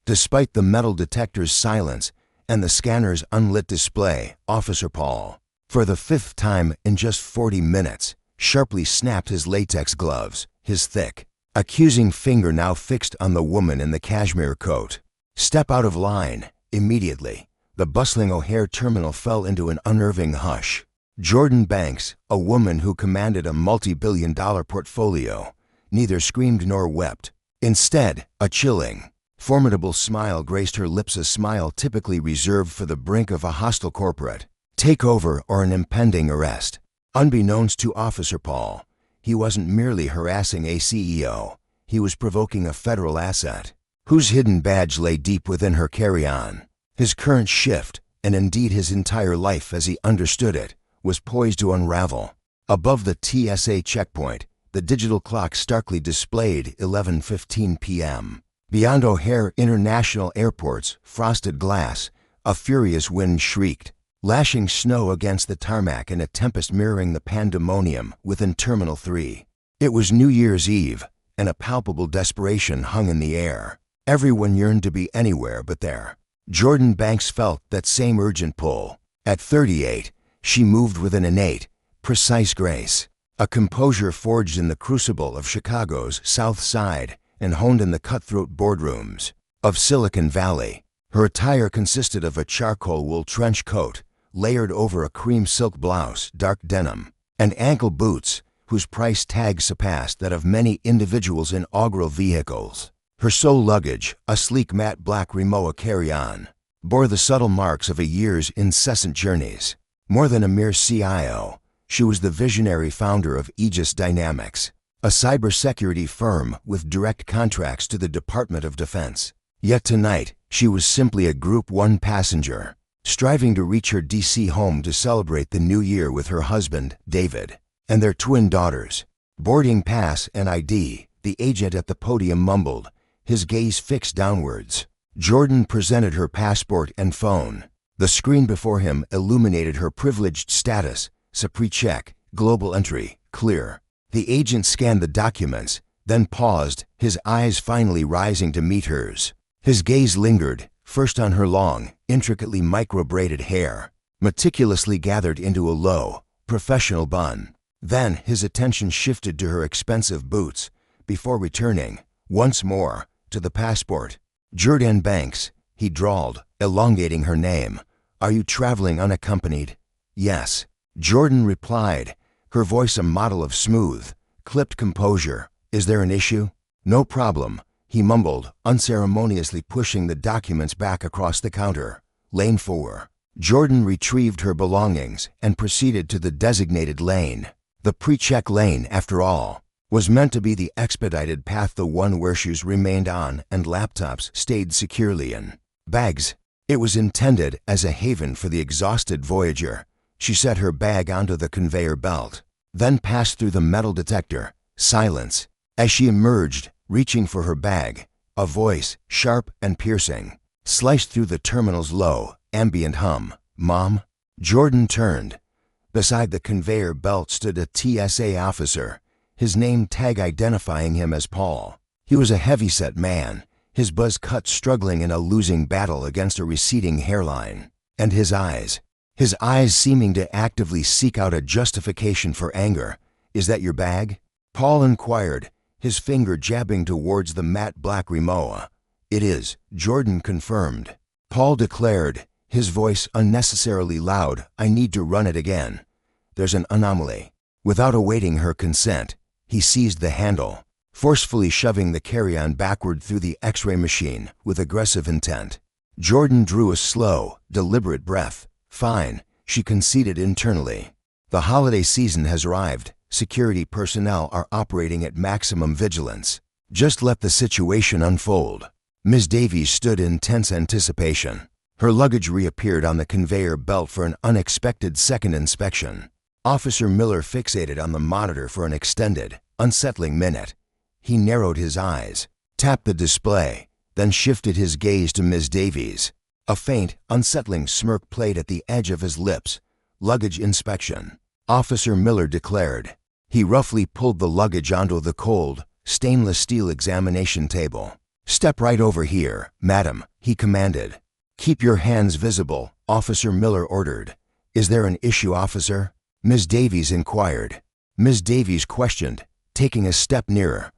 Despite the metal detector's silence and the scanner's unlit display, Officer Paul, for the fifth time in just 40 minutes, sharply snapped his latex gloves, his thick, accusing finger now fixed on the woman in the cashmere coat. "Step out of line, immediately." The bustling O'Hare terminal fell into an unnerving hush. Jordan Banks, a woman who commanded a multi-billion-dollar portfolio, neither screamed nor wept. Instead, a chilling, formidable smile graced her lips, a smile typically reserved for the brink of a hostile corporate takeover or an impending arrest. Unbeknownst to Officer Paul, he wasn't merely harassing a CEO, he was provoking a federal asset, whose hidden badge lay deep within her carry-on. His current shift, and indeed his entire life as he understood it, was poised to unravel. Above the TSA checkpoint, the digital clock starkly displayed 11:15 p.m. Beyond O'Hare International Airport's frosted glass, a furious wind shrieked, lashing snow against the tarmac in a tempest mirroring the pandemonium within Terminal 3. It was New Year's Eve, and a palpable desperation hung in the air. Everyone yearned to be anywhere but there. Jordan Banks felt that same urgent pull. At 38, she moved with an innate, precise grace, a composure forged in the crucible of Chicago's South Side and honed in the cutthroat boardrooms of Silicon Valley. Her attire consisted of a charcoal wool trench coat, layered over a cream silk blouse, dark denim, and ankle boots whose price tag surpassed that of many individuals' inaugural vehicles. Her sole luggage, a sleek matte black Rimowa carry-on, bore the subtle marks of a year's incessant journeys. More than a mere CIO, she was the visionary founder of Aegis Dynamics, a cybersecurity firm with direct contracts to the Department of Defense. Yet tonight, she was simply a Group 1 passenger, striving to reach her DC home to celebrate the new year with her husband, David, and their twin daughters. "Boarding pass and ID," the agent at the podium mumbled, his gaze fixed downwards. Jordan presented her passport and phone. The screen before him illuminated her privileged status, PreCheck, global entry, clear. The agent scanned the documents, then paused, his eyes finally rising to meet hers. His gaze lingered, first on her long, intricately micro-braided hair, meticulously gathered into a low, professional bun. Then his attention shifted to her expensive boots, before returning, once more, to the passport. "Jordan Banks," he drawled, elongating her name. "Are you traveling unaccompanied?" "Yes," Jordan replied, her voice a model of smooth, clipped composure. "Is there an issue?" "No problem," he mumbled, unceremoniously pushing the documents back across the counter. "Lane 4. Jordan retrieved her belongings and proceeded to the designated lane. The PreCheck lane, after all, was meant to be the expedited path, the one where shoes remained on and laptops stayed securely in bags. It was intended as a haven for the exhausted voyager. She set her bag onto the conveyor belt, then passed through the metal detector. Silence. As she emerged, reaching for her bag, a voice, sharp and piercing, sliced through the terminal's low, ambient hum. "Mom?" Jordan turned. Beside the conveyor belt stood a TSA officer, his name tag identifying him as Paul. He was a heavy-set man, his buzz cut struggling in a losing battle against a receding hairline. And his eyes seeming to actively seek out a justification for anger. "Is that your bag?" Paul inquired, his finger jabbing towards the matte black Rimowa. "It is," Jordan confirmed. Paul declared, his voice unnecessarily loud, "I need to run it again. There's an anomaly." Without awaiting her consent, he seized the handle, forcefully shoving the carry-on backward through the X-ray machine with aggressive intent. Jordan drew a slow, deliberate breath. "Fine," she conceded internally. "The holiday season has arrived. Security personnel are operating at maximum vigilance. Just let the situation unfold." Ms. Davies stood in tense anticipation. Her luggage reappeared on the conveyor belt for an unexpected second inspection. Officer Miller fixated on the monitor for an extended, unsettling minute. He narrowed his eyes, tapped the display, then shifted his gaze to Ms. Davies. A faint, unsettling smirk played at the edge of his lips. "Luggage inspection," Officer Miller declared. He roughly pulled the luggage onto the cold, stainless steel examination table. "Step right over here, madam," he commanded. "Keep your hands visible," Officer Miller ordered. "Is there an issue, officer?" Ms. Davies inquired. Ms. Davies questioned, taking a step nearer.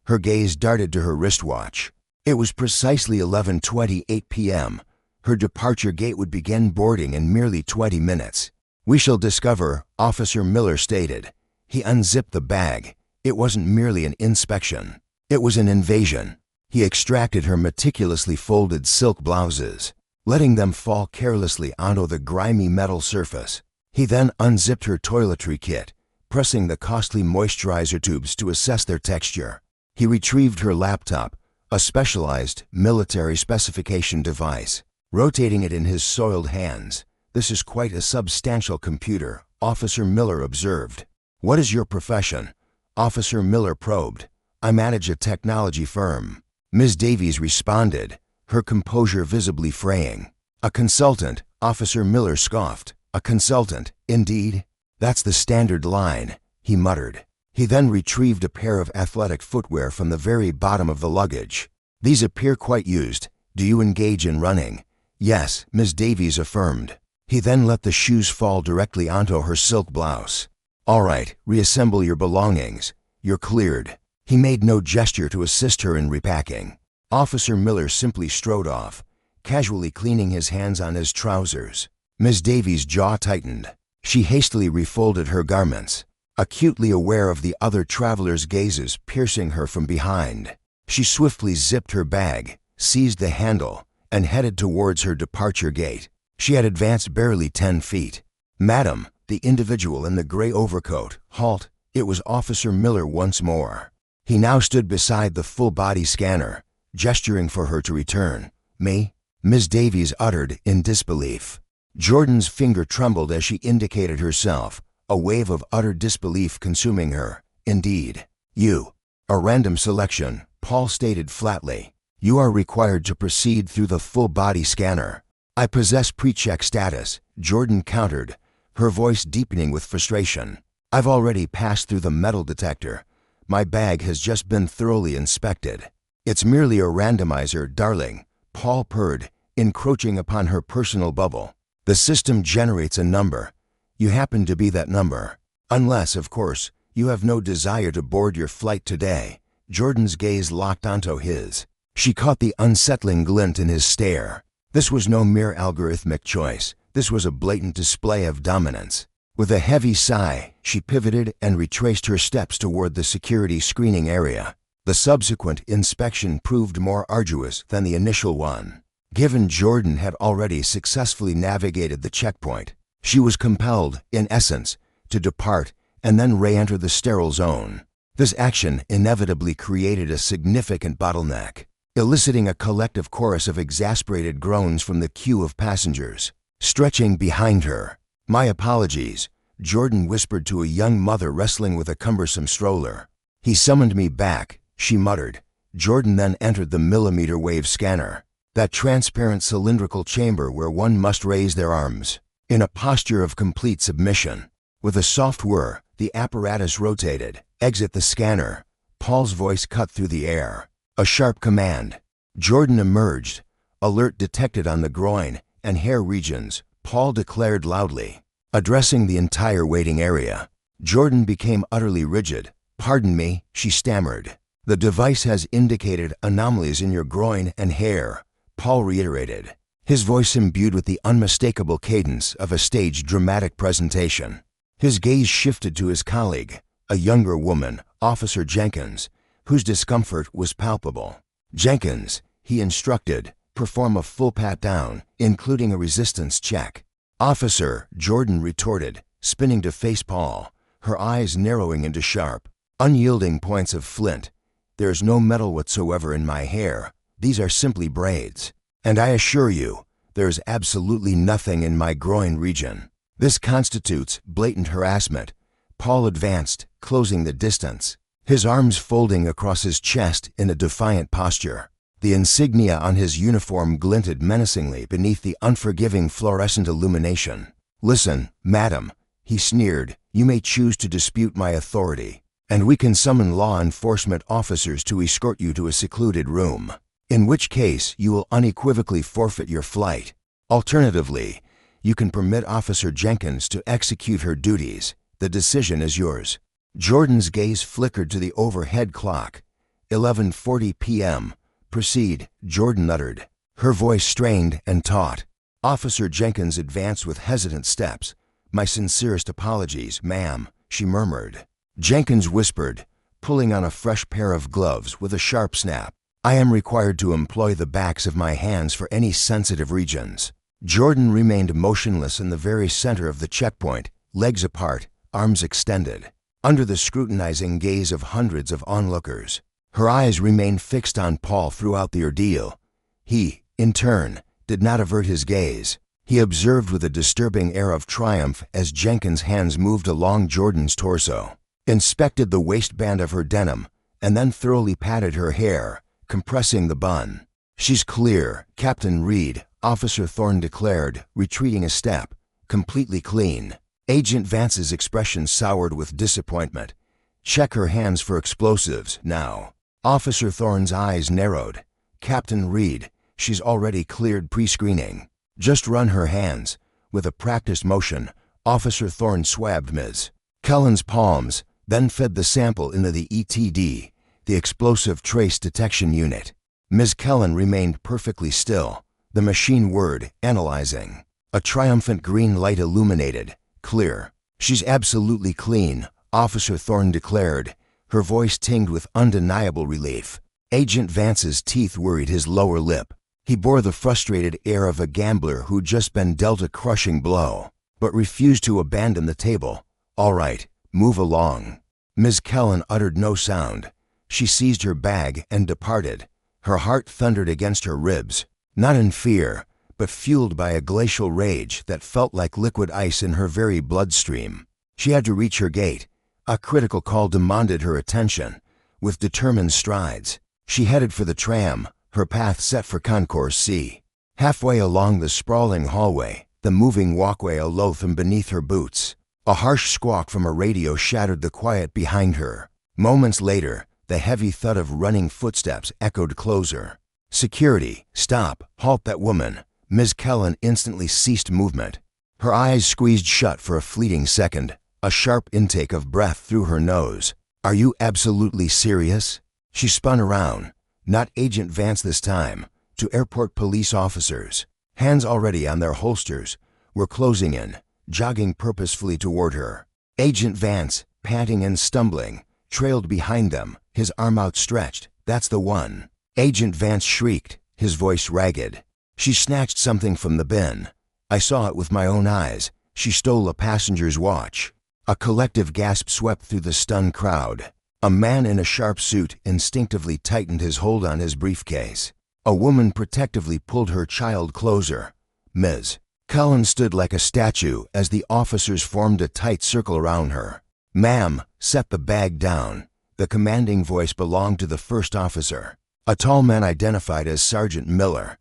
Her gaze darted to her wristwatch. It was precisely 11:28 p.m. Her departure gate would begin boarding in merely 20 minutes. "We shall discover," Officer Miller stated. He unzipped the bag. It wasn't merely an inspection. It was an invasion. He extracted her meticulously folded silk blouses, letting them fall carelessly onto the grimy metal surface. He then unzipped her toiletry kit, pressing the costly moisturizer tubes to assess their texture. He retrieved her laptop, a specialized military specification device, rotating it in his soiled hands. "This is quite a substantial computer," Officer Miller observed. "What is your profession?" Officer Miller probed. "I manage a technology firm." Ms. Davies responded, her composure visibly fraying. "A consultant," Officer Miller scoffed. "A consultant, indeed? That's the standard line," he muttered. He then retrieved a pair of athletic footwear from the very bottom of the luggage. "These appear quite used. Do you engage in running?" "Yes," Ms. Davies affirmed. He then let the shoes fall directly onto her silk blouse. "All right, reassemble your belongings. You're cleared." He made no gesture to assist her in repacking. Officer Miller simply strode off, casually cleaning his hands on his trousers. Ms. Davies' jaw tightened. She hastily refolded her garments, acutely aware of the other travelers' gazes piercing her from behind. She swiftly zipped her bag, seized the handle, and headed towards her departure gate. She had advanced barely 10 feet. "Madam," the individual in the gray overcoat, "halt." It was Officer Miller once more. He now stood beside the full-body scanner, gesturing for her to return. "Me?" Ms. Davies uttered in disbelief. Jordan's finger trembled as she indicated herself, a wave of utter disbelief consuming her. "Indeed. You." "A random selection," Paul stated flatly. "You are required to proceed through the full-body scanner." "I possess PreCheck status," Jordan countered, her voice deepening with frustration. "I've already passed through the metal detector. My bag has just been thoroughly inspected." "It's merely a randomizer, darling," Paul purred, encroaching upon her personal bubble. "The system generates a number. You happen to be that number. Unless, of course, you have no desire to board your flight today." Jordan's gaze locked onto his. She caught the unsettling glint in his stare. This was no mere algorithmic choice. This was a blatant display of dominance. With a heavy sigh, she pivoted and retraced her steps toward the security screening area. The subsequent inspection proved more arduous than the initial one. Given Jordan had already successfully navigated the checkpoint, she was compelled, in essence, to depart and then re-enter the sterile zone. This action inevitably created a significant bottleneck, eliciting a collective chorus of exasperated groans from the queue of passengers. Stretching behind her, "My apologies," Jordan whispered to a young mother wrestling with a cumbersome stroller. "He summoned me back," she muttered. Jordan then entered the millimeter wave scanner, that transparent cylindrical chamber where one must raise their arms, in a posture of complete submission. With a soft whir, the apparatus rotated. "Exit the scanner." Paul's voice cut through the air. A sharp command. Jordan emerged, alert detected on the groin and hair regions, Paul declared loudly, addressing the entire waiting area. Jordan became utterly rigid. "Pardon me," she stammered. "The device has indicated anomalies in your groin and hair," Paul reiterated, his voice imbued with the unmistakable cadence of a staged dramatic presentation. His gaze shifted to his colleague, a younger woman, Officer Jenkins, whose discomfort was palpable. "Jenkins," he instructed, "perform a full pat-down, including a resistance check." "Officer," Jordan retorted, spinning to face Paul, her eyes narrowing into sharp, unyielding points of flint. "There's no metal whatsoever in my hair. These are simply braids. And I assure you, there's absolutely nothing in my groin region. This constitutes blatant harassment." Paul advanced, closing the distance, his arms folding across his chest in a defiant posture. The insignia on his uniform glinted menacingly beneath the unforgiving fluorescent illumination. "Listen, madam," he sneered, "you may choose to dispute my authority, and we can summon law enforcement officers to escort you to a secluded room. in which case you will unequivocally forfeit your flight. Alternatively, you can permit Officer Jenkins to execute her duties. The decision is yours." Jordan's gaze flickered to the overhead clock. 11:40 p.m. "Proceed," Jordan uttered, her voice strained and taut. Officer Jenkins advanced with hesitant steps. "My sincerest apologies, ma'am," she murmured. Jenkins whispered, pulling on a fresh pair of gloves with a sharp snap. "I am required to employ the backs of my hands for any sensitive regions." Jordan remained motionless in the very center of the checkpoint, legs apart, arms extended, under the scrutinizing gaze of hundreds of onlookers. Her eyes remained fixed on Paul throughout the ordeal. He, in turn, did not avert his gaze. He observed with a disturbing air of triumph as Jenkins' hands moved along Jordan's torso, inspected the waistband of her denim, and then thoroughly patted her hair, compressing the bun. "She's clear, Captain Reed," Officer Thorne declared, retreating a step. "Completely clean." Agent Vance's expression soured with disappointment. "Check her hands for explosives, now." Officer Thorne's eyes narrowed. "Captain Reed, she's already cleared pre-screening. Just run her hands." With a practiced motion, Officer Thorne swabbed Ms. Cullen's palms, then fed the sample into the ETD, the Explosive Trace Detection Unit. Ms. Cullen remained perfectly still, the machine whirred, analyzing. A triumphant green light illuminated. "Clear." "She's absolutely clean," Officer Thorne declared, her voice tinged with undeniable relief. Agent Vance's teeth worried his lower lip. He bore the frustrated air of a gambler who'd just been dealt a crushing blow, but refused to abandon the table. "All right, move along." Ms. Cullen uttered no sound. She seized her bag and departed. Her heart thundered against her ribs, not in fear, but fueled by a glacial rage that felt like liquid ice in her very bloodstream. She had to reach her gate. A critical call demanded her attention. With determined strides, she headed for the tram, her path set for Concourse C. Halfway along the sprawling hallway, the moving walkway a loathsome beneath her boots, a harsh squawk from a radio shattered the quiet behind her. Moments later, the heavy thud of running footsteps echoed closer. "Security, stop, halt that woman." Ms. Cullen instantly ceased movement. Her eyes squeezed shut for a fleeting second, a sharp intake of breath through her nose. "Are you absolutely serious?" She spun around, not Agent Vance this time, to airport police officers. Hands already on their holsters, were closing in, jogging purposefully toward her. Agent Vance, panting and stumbling, trailed behind them, his arm outstretched. "That's the one." Agent Vance shrieked, his voice ragged. "She snatched something from the bin. I saw it with my own eyes. She stole a passenger's watch." A collective gasp swept through the stunned crowd. A man in a sharp suit instinctively tightened his hold on his briefcase. A woman protectively pulled her child closer. Ms. Cullen stood like a statue as the officers formed a tight circle around her. "Ma'am, set the bag down." The commanding voice belonged to the first officer, a tall man identified as Sergeant Miller.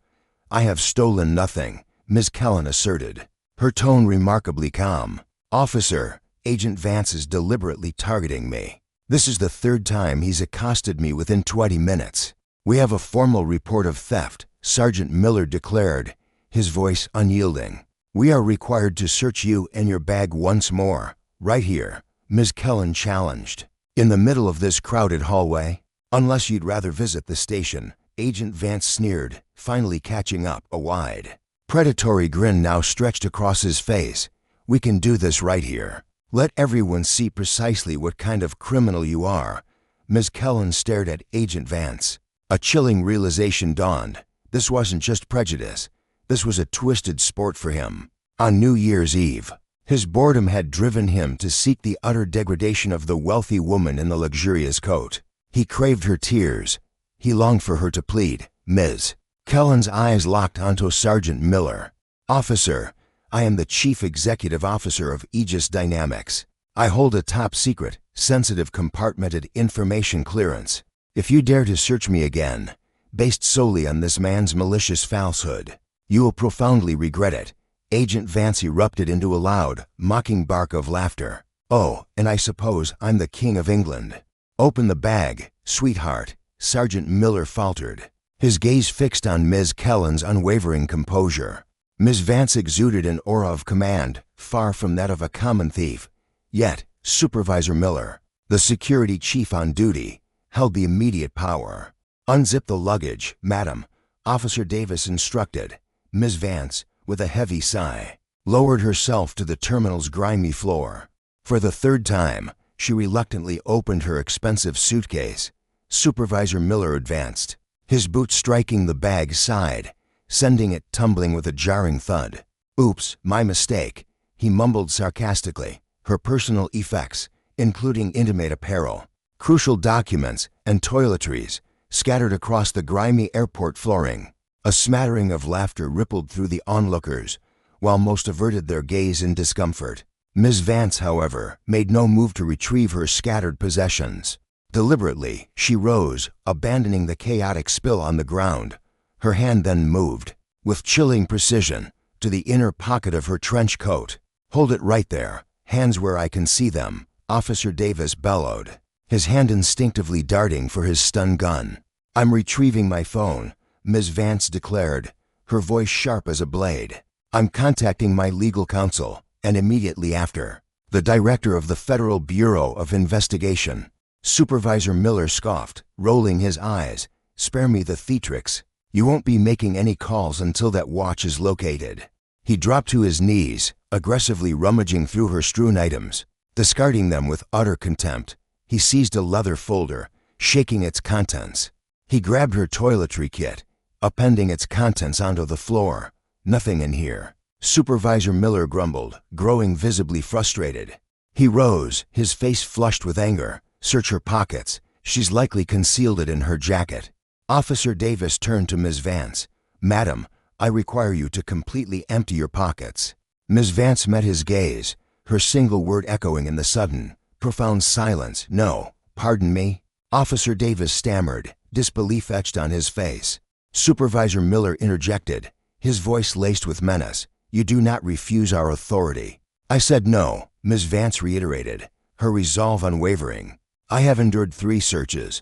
"I have stolen nothing," Ms. Cullen asserted, her tone remarkably calm. "Officer, Agent Vance is deliberately targeting me. This is the third time he's accosted me within 20 minutes. We have a formal report of theft," Sergeant Miller declared, his voice unyielding. "We are required to search you and your bag once more, right here," Ms. Cullen challenged. "In the middle of this crowded hallway? Unless you'd rather visit the station," Agent Vance sneered, finally catching up. A wide, predatory grin now stretched across his face. "We can do this right here. Let everyone see precisely what kind of criminal you are." Ms. Cullen stared at Agent Vance. A chilling realization dawned. This wasn't just prejudice. This was a twisted sport for him. On New Year's Eve, his boredom had driven him to seek the utter degradation of the wealthy woman in the luxurious coat. He craved her tears. He longed for her to plead. Ms. Cullen's eyes locked onto Sergeant Miller. "Officer, I am the Chief Executive Officer of Aegis Dynamics. I hold a top-secret, sensitive compartmented information clearance. If you dare to search me again, based solely on this man's malicious falsehood, you will profoundly regret it." Agent Vance erupted into a loud, mocking bark of laughter. "Oh, and I suppose I'm the King of England." "Open the bag, sweetheart," Sergeant Miller faltered. his gaze fixed on Ms. Kellen's unwavering composure. Ms. Vance exuded an aura of command, far from that of a common thief. Yet, Supervisor Miller, the security chief on duty, held the immediate power. "Unzip the luggage, madam," Officer Davis instructed. Ms. Vance, with a heavy sigh, lowered herself to the terminal's grimy floor. For the third time, she reluctantly opened her expensive suitcase. Supervisor Miller advanced, his boot striking the bag's side, sending it tumbling with a jarring thud. "Oops, my mistake," he mumbled sarcastically. "Her personal effects, including intimate apparel, crucial documents, and toiletries, scattered across the grimy airport flooring." A smattering of laughter rippled through the onlookers, while most averted their gaze in discomfort. Ms. Vance, however, made no move to retrieve her scattered possessions. Deliberately, she rose, abandoning the chaotic spill on the ground. Her hand then moved, with chilling precision, to the inner pocket of her trench coat. "Hold it right there, hands where I can see them," Officer Davis bellowed, his hand instinctively darting for his stun gun. "I'm retrieving my phone," Ms. Vance declared, her voice sharp as a blade. "I'm contacting my legal counsel, and immediately after, the director of the Federal Bureau of Investigation." Supervisor Miller scoffed, rolling his eyes. "Spare me the theatrics. You won't be making any calls until that watch is located." He dropped to his knees, aggressively rummaging through her strewn items. Discarding them with utter contempt, he seized a leather folder, shaking its contents. He grabbed her toiletry kit, appending its contents onto the floor. "Nothing in here," Supervisor Miller grumbled, growing visibly frustrated. He rose, his face flushed with anger. "Search her pockets. She's likely concealed it in her jacket." Officer Davis turned to Ms. Vance. "Madam, I require you to completely empty your pockets." Ms. Vance met his gaze, her single word echoing in the sudden, profound silence. "No, pardon me?" Officer Davis stammered, disbelief etched on his face. Supervisor Miller interjected, his voice laced with menace. "You do not refuse our authority." "I said no," Ms. Vance reiterated, her resolve unwavering. "I have endured 3 searches.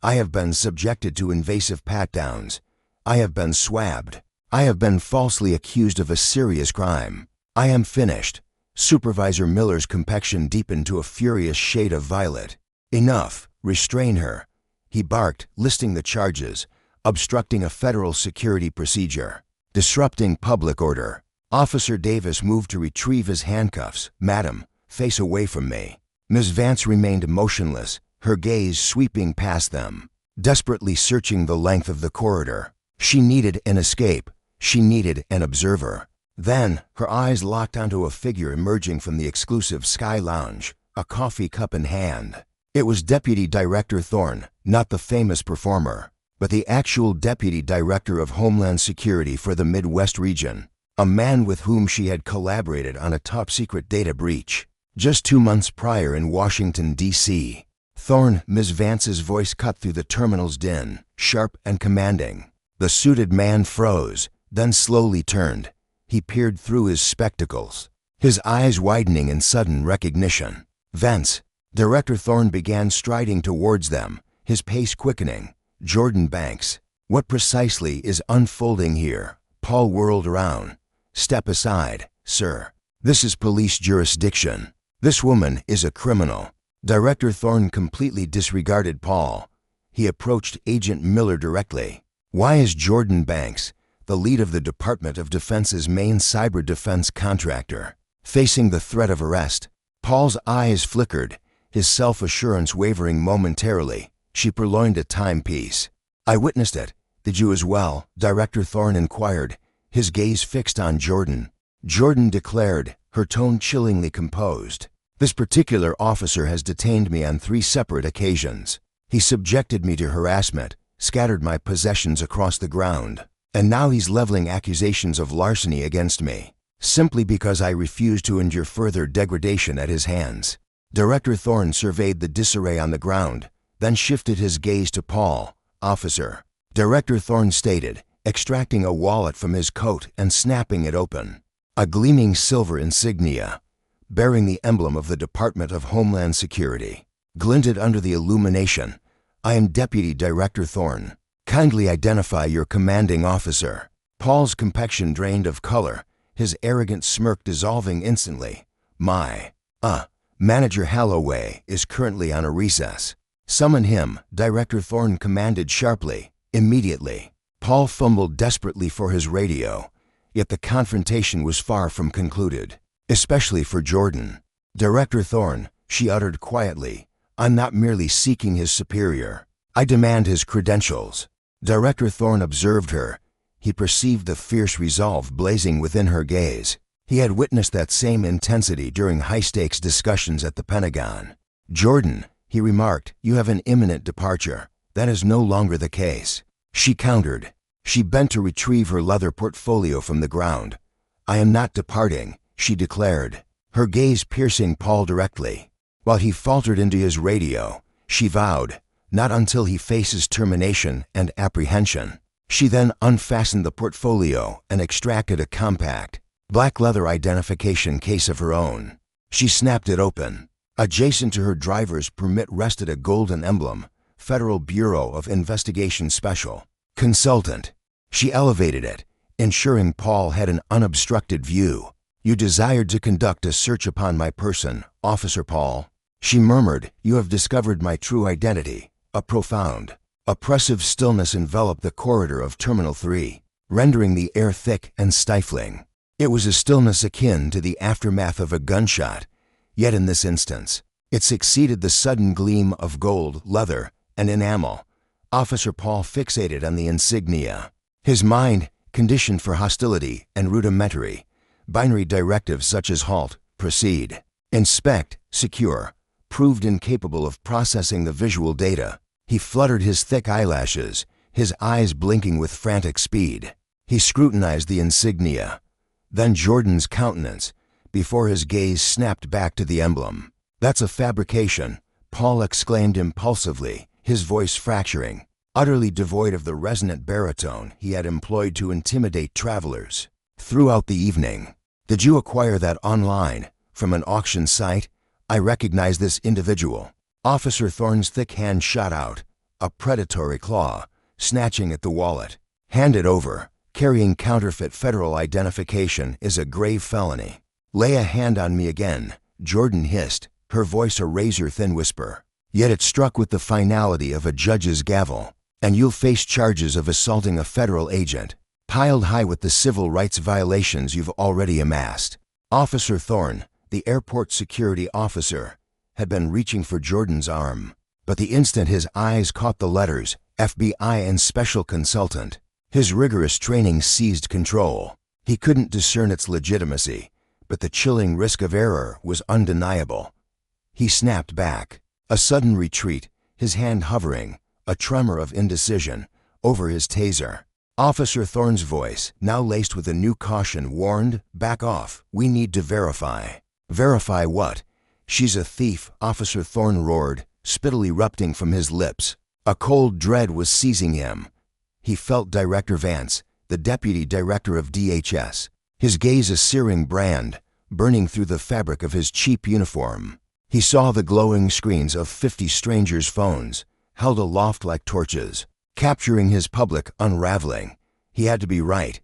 I have been subjected to invasive pat-downs. I have been swabbed. I have been falsely accused of a serious crime. I am finished." Supervisor Miller's complexion deepened to a furious shade of violet. "Enough. Restrain her," he barked, listing the charges: obstructing a federal security procedure, disrupting public order. Officer Davis moved to retrieve his handcuffs. "Madam, face away from me." Ms. Vance remained motionless, her gaze sweeping past them, desperately searching the length of the corridor. She needed an escape. She needed an observer. Then, her eyes locked onto a figure emerging from the exclusive Sky Lounge, a coffee cup in hand. It was Deputy Director Thorne, not the famous performer, but the actual Deputy Director of Homeland Security for the Midwest region, a man with whom she had collaborated on a top-secret data breach just 2 months prior in Washington, D.C. "Thorne," Ms. Vance's voice cut through the terminal's din, sharp and commanding. The suited man froze, then slowly turned. He peered through his spectacles, his eyes widening in sudden recognition. "Vance." Director Thorne began striding towards them, his pace quickening. "Jordan Banks. What precisely is unfolding here?" Paul whirled around. "Step aside, sir. This is police jurisdiction. This woman is a criminal." Director Thorne completely disregarded Paul. He approached Agent Miller directly. "Why is Jordan Banks, the lead of the Department of Defense's main cyber defense contractor, facing the threat of arrest?" Paul's eyes flickered, his self-assurance wavering momentarily. "She purloined a timepiece." "I witnessed it. Did you as well?" Director Thorne inquired, his gaze fixed on Jordan. Jordan declared, her tone chillingly composed. "This particular officer has detained me on 3 separate occasions. He subjected me to harassment, scattered my possessions across the ground, and now he's leveling accusations of larceny against me, simply because I refuse to endure further degradation at his hands." Director Thorne surveyed the disarray on the ground, then shifted his gaze to Paul. "Officer," Director Thorne stated, extracting a wallet from his coat and snapping it open. A gleaming silver insignia, bearing the emblem of the Department of Homeland Security, glinted under the illumination. "I am Deputy Director Thorne. Kindly identify your commanding officer." Paul's complexion drained of color, his arrogant smirk dissolving instantly. Manager Holloway is currently on a recess. Summon him," Director Thorne commanded sharply. "Immediately." Paul fumbled desperately for his radio, yet the confrontation was far from concluded, especially for Jordan. "Director Thorne," she uttered quietly, "I'm not merely seeking his superior. I demand his credentials." Director Thorne observed her. He perceived the fierce resolve blazing within her gaze. He had witnessed that same intensity during high-stakes discussions at the Pentagon. "Jordan," he remarked, "you have an imminent departure. That is no longer the case." She countered. She bent to retrieve her leather portfolio from the ground. "I am not departing," she declared, her gaze piercing Paul directly. While he faltered into his radio, she vowed, "Not until he faces termination and apprehension." She then unfastened the portfolio and extracted a compact, black leather identification case of her own. She snapped it open. Adjacent to her driver's permit rested a golden emblem, Federal Bureau of Investigation Special Consultant. She elevated it, ensuring Paul had an unobstructed view. "You desired to conduct a search upon my person, Officer Paul." She murmured, "You have discovered my true identity." A profound, oppressive stillness enveloped the corridor of Terminal 3, rendering the air thick and stifling. It was a stillness akin to the aftermath of a gunshot, yet in this instance, it succeeded the sudden gleam of gold, leather, and enamel. Officer Paul fixated on the insignia. His mind, conditioned for hostility and rudimentary, binary directives such as halt, proceed, inspect, secure, proved incapable of processing the visual data. He fluttered his thick eyelashes, his eyes blinking with frantic speed. He scrutinized the insignia, then Jordan's countenance, before his gaze snapped back to the emblem. "That's a fabrication," Paul exclaimed impulsively, his voice fracturing, utterly devoid of the resonant baritone he had employed to intimidate travelers. Throughout the evening, "Did you acquire that online, from an auction site? I recognize this individual." Officer Thorne's thick hand shot out, a predatory claw, snatching at the wallet. "Hand it over. Carrying counterfeit federal identification is a grave felony." "Lay a hand on me again," Jordan hissed, her voice a razor-thin whisper. Yet it struck with the finality of a judge's gavel. "And you'll face charges of assaulting a federal agent, piled high with the civil rights violations you've already amassed." Officer Thorne, the airport security officer, had been reaching for Jordan's arm, but the instant his eyes caught the letters FBI and Special Consultant, his rigorous training seized control. He couldn't discern its legitimacy, but the chilling risk of error was undeniable. He snapped back, a sudden retreat, his hand hovering, a tremor of indecision, over his taser. Officer Thorne's voice, now laced with a new caution, warned, "Back off, we need to verify." "Verify what?" "She's a thief," Officer Thorne roared, spittle erupting from his lips. A cold dread was seizing him. He felt Director Vance, the Deputy Director of DHS, his gaze a searing brand, burning through the fabric of his cheap uniform. He saw the glowing screens of 50 strangers' phones, held aloft like torches, capturing his public unraveling. He had to be right.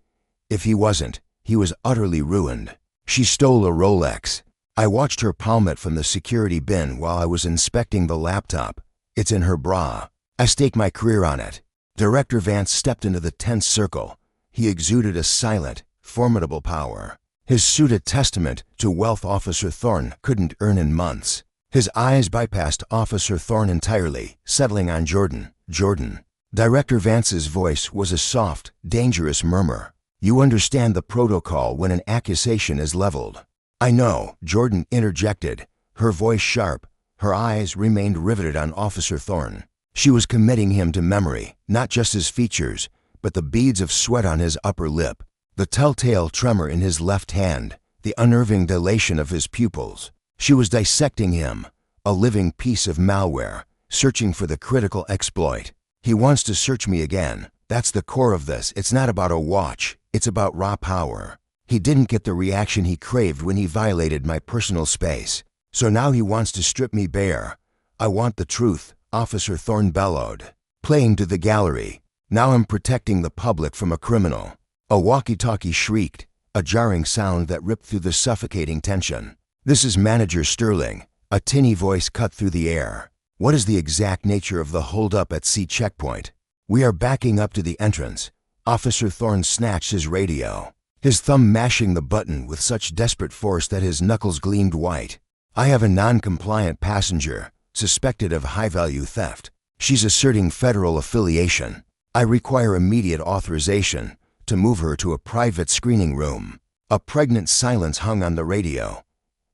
If he wasn't, he was utterly ruined. She stole a Rolex. I watched her palm it from the security bin while I was inspecting the laptop. It's in her bra. I stake my career on it. Director Vance stepped into the tense circle. He exuded a silent, formidable power. His suit a testament to wealth Officer Thorne couldn't earn in months. His eyes bypassed Officer Thorne entirely, settling on Jordan. "Jordan." Director Vance's voice was a soft, dangerous murmur. "You understand the protocol when an accusation is leveled." "I know," Jordan interjected, her voice sharp. Her eyes remained riveted on Officer Thorne. She was committing him to memory, not just his features, but the beads of sweat on his upper lip, the telltale tremor in his left hand, the unnerving dilation of his pupils. She was dissecting him, a living piece of malware, searching for the critical exploit. "He wants to search me again. That's the core of this. It's not about a watch. It's about raw power. He didn't get the reaction he craved when he violated my personal space. So now he wants to strip me bare. I want the truth," Officer Thorne bellowed. Playing to the gallery. Now I'm protecting the public from a criminal." A walkie-talkie shrieked, a jarring sound that ripped through the suffocating tension. "This is Manager Sterling," a tinny voice cut through the air. "What is the exact nature of the holdup at C checkpoint?" "We are backing up to the entrance." Officer Thorne snatched his radio, his thumb mashing the button with such desperate force that his knuckles gleamed white. "I have a non-compliant passenger, suspected of high-value theft. She's asserting federal affiliation. I require immediate authorization to move her to a private screening room." A pregnant silence hung on the radio.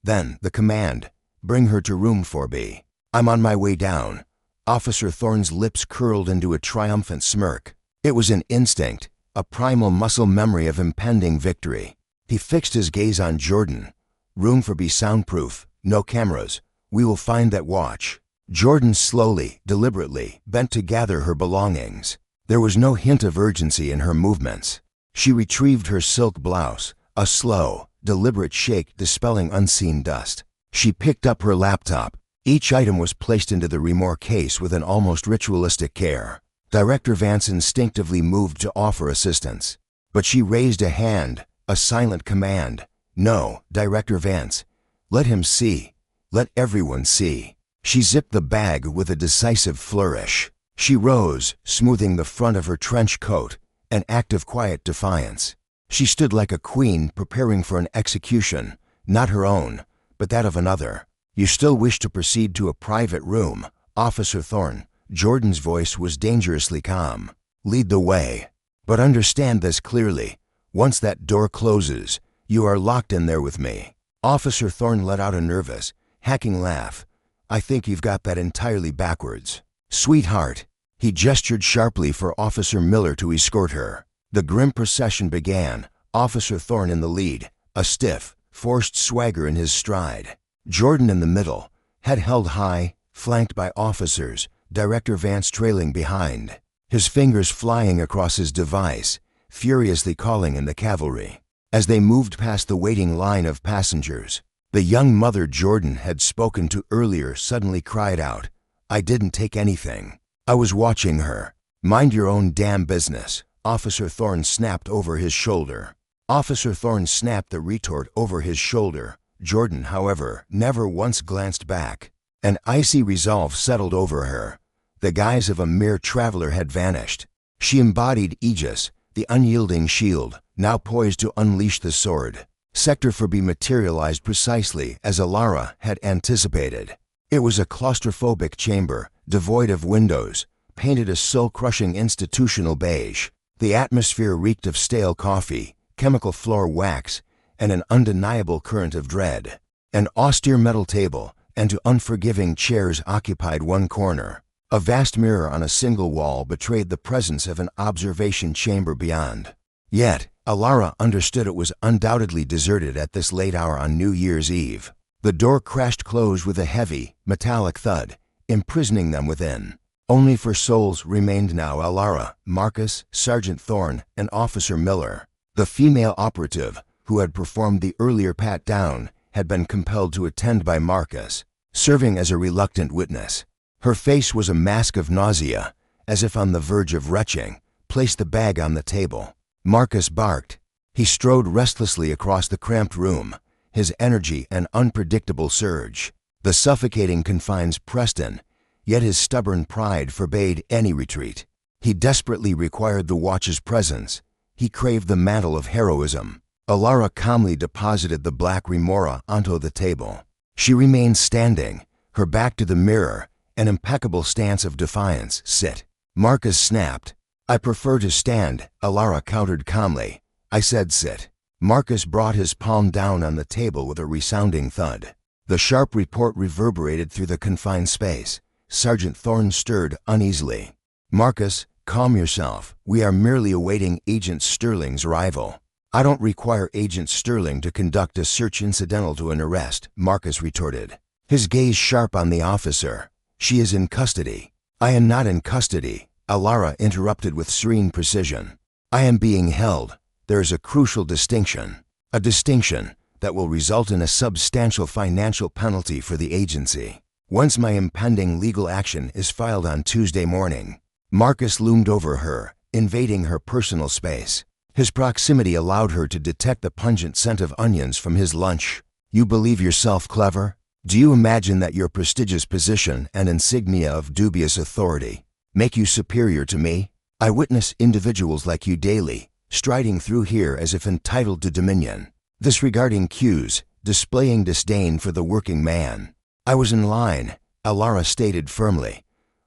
Then the command, "Bring her to room 4B." "I'm on my way down." Officer Thorne's lips curled into a triumphant smirk. It was an instinct, a primal muscle memory of impending victory. He fixed his gaze on Jordan. "Room 4B soundproof, no cameras. We will find that watch." Jordan slowly, deliberately, bent to gather her belongings. There was no hint of urgency in her movements. She retrieved her silk blouse, a slow, deliberate shake dispelling unseen dust. She picked up her laptop. Each item was placed into the remore case with an almost ritualistic care. Director Vance instinctively moved to offer assistance. But she raised a hand, a silent command. "No, Director Vance. Let him see. Let everyone see." She zipped the bag with a decisive flourish. She rose, smoothing the front of her trench coat, an act of quiet defiance. She stood like a queen preparing for an execution, not her own, but that of another. "You still wish to proceed to a private room, Officer Thorne?" Jordan's voice was dangerously calm. "Lead the way. But understand this clearly. Once that door closes, you are locked in there with me." Officer Thorne let out a nervous, hacking laugh. "I think you've got that entirely backwards." "Sweetheart." He gestured sharply for Officer Miller to escort her. The grim procession began, Officer Thorne in the lead, a stiff, forced swagger in his stride. Jordan in the middle, head held high, flanked by officers, Director Vance trailing behind, his fingers flying across his device, furiously calling in the cavalry. As they moved past the waiting line of passengers, the young mother Jordan had spoken to earlier suddenly cried out, "I didn't take anything. I was watching her." "Mind your own damn business," Officer Thorne snapped over his shoulder. Officer Thorne snapped the retort over his shoulder. Jordan, however, never once glanced back. An icy resolve settled over her. The guise of a mere traveler had vanished. She embodied Aegis, the unyielding shield, now poised to unleash the sword. Sector 4B materialized precisely as Alara had anticipated. It was a claustrophobic chamber, devoid of windows, painted a soul-crushing institutional beige. The atmosphere reeked of stale coffee, chemical floor wax, and an undeniable current of dread. An austere metal table and two unforgiving chairs occupied one corner. A vast mirror on a single wall betrayed the presence of an observation chamber beyond. Yet, Alara understood it was undoubtedly deserted at this late hour on New Year's Eve. The door crashed closed with a heavy, metallic thud, imprisoning them within. Only for souls remained now Alara, Marcus, Sergeant Thorne, and Officer Miller. The female operative, who had performed the earlier pat-down, had been compelled to attend by Marcus, serving as a reluctant witness. Her face was a mask of nausea, as if on the verge of retching, placed the bag on the table. Marcus barked. He strode restlessly across the cramped room, his energy an unpredictable surge. The suffocating confines pressed him, yet his stubborn pride forbade any retreat. He desperately required the watch's presence. He craved the mantle of heroism. Alara calmly deposited the black remora onto the table. She remained standing, her back to the mirror, an impeccable stance of defiance. "Sit." Marcus snapped. "I prefer to stand," Alara countered calmly. "I said sit." Marcus brought his palm down on the table with a resounding thud. The sharp report reverberated through the confined space. Sergeant Thorne stirred uneasily. "Marcus, calm yourself. We are merely awaiting Agent Sterling's arrival." "I don't require Agent Sterling to conduct a search incidental to an arrest," Marcus retorted, his gaze sharp on the officer. "She is in custody." "I am not in custody," Alara interrupted with serene precision. "I am being held. There is a crucial distinction. A distinction that will result in a substantial financial penalty for the agency. Once my impending legal action is filed on Tuesday morning." Marcus loomed over her, invading her personal space. His proximity allowed her to detect the pungent scent of onions from his lunch. You believe yourself clever? Do you imagine that your prestigious position and insignia of dubious authority make you superior to me? I witness individuals like you daily, striding through here as if entitled to dominion, disregarding cues, displaying disdain for the working man. I was in line, Alara stated firmly.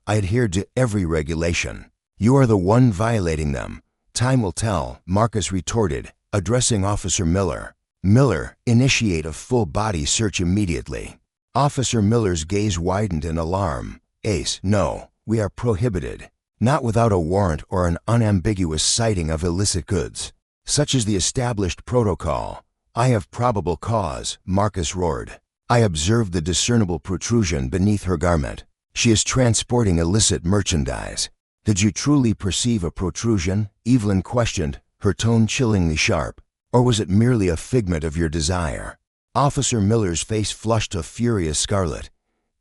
I adhered to every regulation. You are the one violating them. Time will tell, Marcus retorted, addressing Officer Miller. Miller, initiate a full-body search immediately. Officer Miller's gaze widened in alarm. Ace, no, we are prohibited. Not without a warrant or an unambiguous citing of illicit goods. Such is the established protocol. I have probable cause, Marcus roared. I observed the discernible protrusion beneath her garment. She is transporting illicit merchandise. Did you truly perceive a protrusion? Evelyn questioned, her tone chillingly sharp. Or was it merely a figment of your desire? Officer Miller's face flushed a furious scarlet.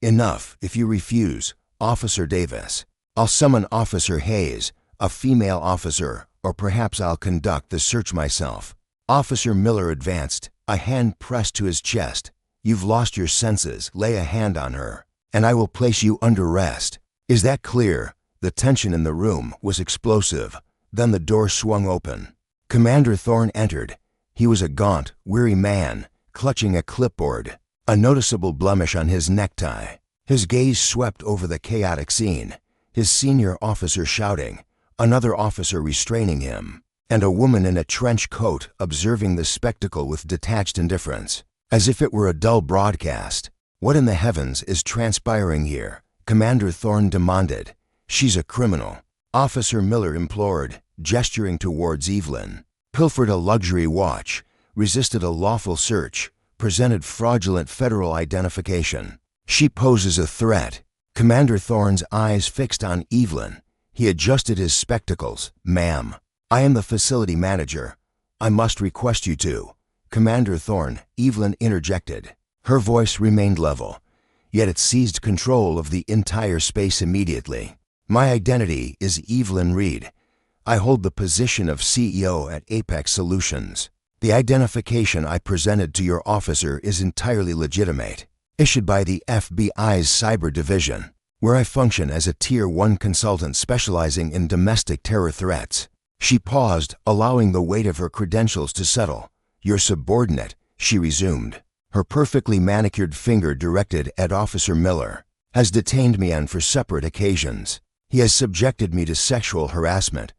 Enough, if you refuse, Officer Davis. I'll summon Officer Hayes, a female officer, or perhaps I'll conduct the search myself. Officer Miller advanced, a hand pressed to his chest. You've lost your senses, lay a hand on her, and I will place you under arrest. Is that clear? The tension in the room was explosive. Then the door swung open. Commander Thorne entered. He was a gaunt, weary man, clutching a clipboard, a noticeable blemish on his necktie. His gaze swept over the chaotic scene, his senior officer shouting, another officer restraining him, and a woman in a trench coat observing the spectacle with detached indifference, as if it were a dull broadcast. What in the heavens is transpiring here? Commander Thorne demanded. She's a criminal, Officer Miller implored, gesturing towards Evelyn. Pilfered a luxury watch, resisted a lawful search, presented fraudulent federal identification. She poses a threat. Commander Thorne's eyes fixed on Evelyn. He adjusted his spectacles. Ma'am, I am the facility manager. I must request you to. Commander Thorne, Evelyn interjected. Her voice remained level, yet it seized control of the entire space immediately. My identity is Evelyn Reed. I hold the position of CEO at Apex Solutions. The identification I presented to your officer is entirely legitimate, issued by the FBI's Cyber Division, where I function as a Tier 1 consultant specializing in domestic terror threats. She paused, allowing the weight of her credentials to settle. Your subordinate, she resumed, her perfectly manicured finger directed at Officer Miller, has detained me on 4 separate occasions. He has subjected me to sexual harassment.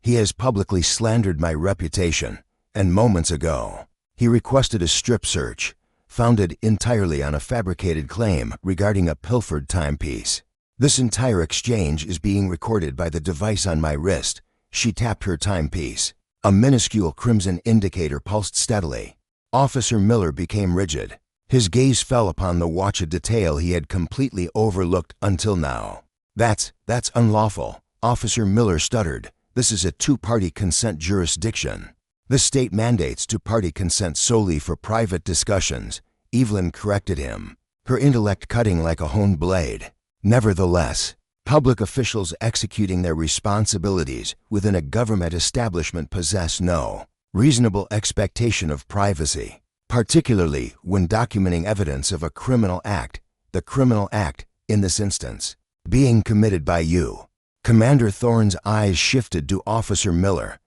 He has publicly slandered my reputation, and moments ago, he requested a strip search, founded entirely on a fabricated claim regarding a pilfered timepiece. This entire exchange is being recorded by the device on my wrist. She tapped her timepiece. A minuscule crimson indicator pulsed steadily. Officer Miller became rigid. His gaze fell upon the watch, a detail he had completely overlooked until now. That's unlawful, Officer Miller stuttered. This is a 2-party consent jurisdiction. The state mandates 2-party consent solely for private discussions. Evelyn corrected him, her intellect cutting like a honed blade. Nevertheless, public officials executing their responsibilities within a government establishment possess no reasonable expectation of privacy, particularly when documenting evidence of a criminal act, the criminal act, in this instance, being committed by you. Commander Thorne's eyes shifted to Officer Miller.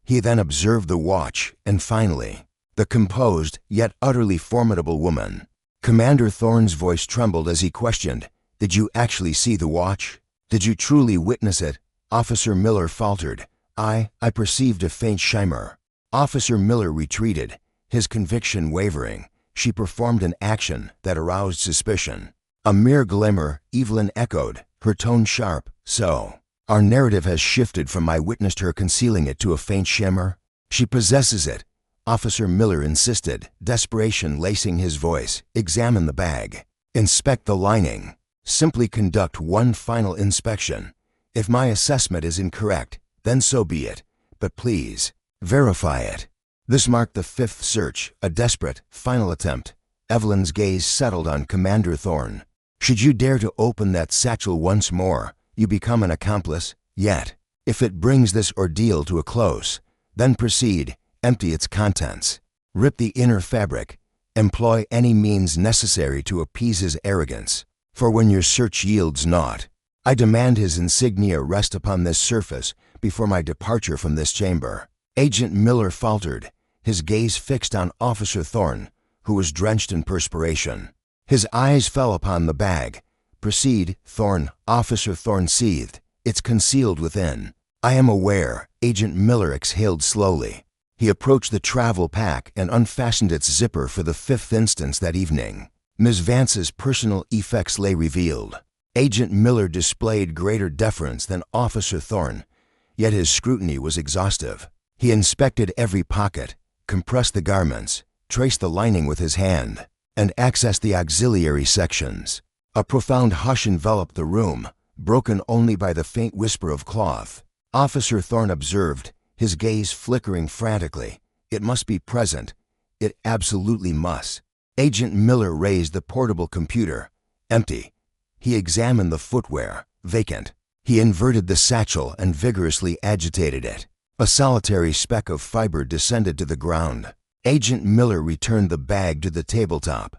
He then observed the watch, and finally, the composed yet utterly formidable woman. Commander Thorne's voice trembled as he questioned, Did you actually see the watch? Did you truly witness it? Officer Miller faltered. I perceived a faint shimmer. Officer Miller retreated, his conviction wavering. She performed an action that aroused suspicion. A mere glimmer, Evelyn echoed, her tone sharp. So, our narrative has shifted from I witnessed her concealing it to a faint shimmer. She possesses it, Officer Miller insisted, desperation lacing his voice. Examine the bag. Inspect the lining. Simply conduct one final inspection. If my assessment is incorrect, then so be it. But please, verify it. This marked the 5th search, a desperate, final attempt. Evelyn's gaze settled on Commander Thorne. Should you dare to open that satchel once more, you become an accomplice. Yet, If it brings this ordeal to a close, then proceed, empty its contents. Rip the inner fabric. Employ any means necessary to appease his arrogance. For when your search yields naught, I demand his insignia rest upon this surface before my departure from this chamber." Agent Miller faltered, his gaze fixed on Officer Thorne, who was drenched in perspiration. His eyes fell upon the bag. "Proceed, Thorne," Officer Thorne seethed. "It's concealed within." "I am aware," Agent Miller exhaled slowly. He approached the travel pack and unfastened its zipper for the 5th instance that evening. Ms. Vance's personal effects lay revealed. Agent Miller displayed greater deference than Officer Thorne, yet his scrutiny was exhaustive. He inspected every pocket, compressed the garments, traced the lining with his hand, and accessed the auxiliary sections. A profound hush enveloped the room, broken only by the faint whisper of cloth. Officer Thorne observed, his gaze flickering frantically. "It must be present. It absolutely must." Agent Miller raised the portable computer. Empty. He examined the footwear. Vacant. He inverted the satchel and vigorously agitated it. A solitary speck of fiber descended to the ground. Agent Miller returned the bag to the tabletop.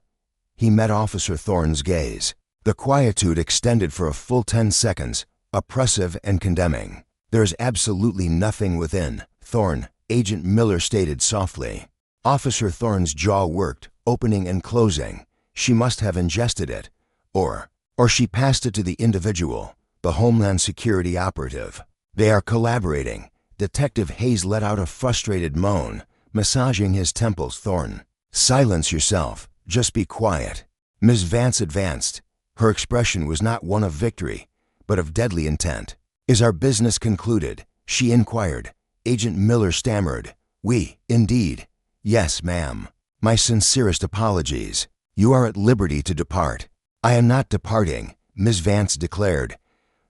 He met Officer Thorne's gaze. The quietude extended for a full 10 seconds, oppressive and condemning. "There's absolutely nothing within, Thorne," Agent Miller stated softly. Officer Thorne's jaw worked, opening and closing. She must have ingested it. Or she passed it to the individual, the Homeland Security operative. "They are collaborating." Detective Hayes let out a frustrated moan, massaging his temples. "Thorne, silence yourself. Just be quiet." Ms. Vance advanced. Her expression was not one of victory, but of deadly intent. "Is our business concluded?" she inquired. Agent Miller stammered. "We, indeed." "Yes, ma'am. My sincerest apologies. You are at liberty to depart." "I am not departing," Ms. Vance declared.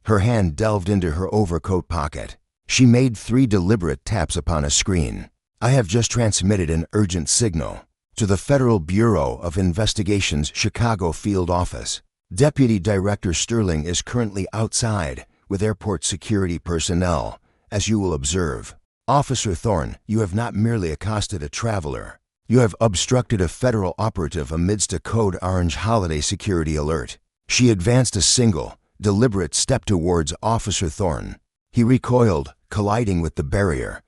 Her hand delved into her overcoat pocket. She made 3 deliberate taps upon a screen. "I have just transmitted an urgent signal to the Federal Bureau of Investigation's Chicago field office. Deputy Director Sterling is currently outside with airport security personnel, as you will observe. Officer Thorne, you have not merely accosted a traveler. You have obstructed a federal operative amidst a code orange holiday security alert." She advanced a single, deliberate step towards Officer Thorne. He recoiled, colliding with the barrier.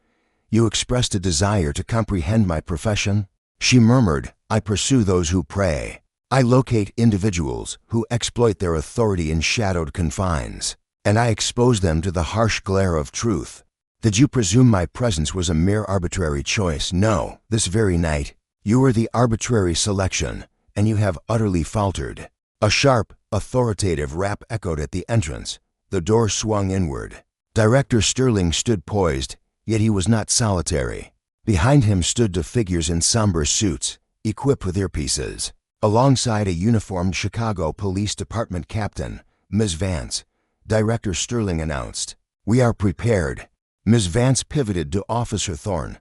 "You expressed a desire to comprehend my profession?" She murmured, "I pursue those who prey. I locate individuals who exploit their authority in shadowed confines, and I expose them to the harsh glare of truth. Did you presume my presence was a mere arbitrary choice? No, this very night, you were the arbitrary selection, and you have utterly faltered." A sharp, authoritative rap echoed at the entrance. The door swung inward. Director Sterling stood poised, yet he was not solitary. Behind him stood 2 figures in somber suits, equipped with earpieces. Alongside a uniformed Chicago Police Department captain, Ms. Vance, Director Sterling announced, "We are prepared." Ms. Vance pivoted to Officer Thorne.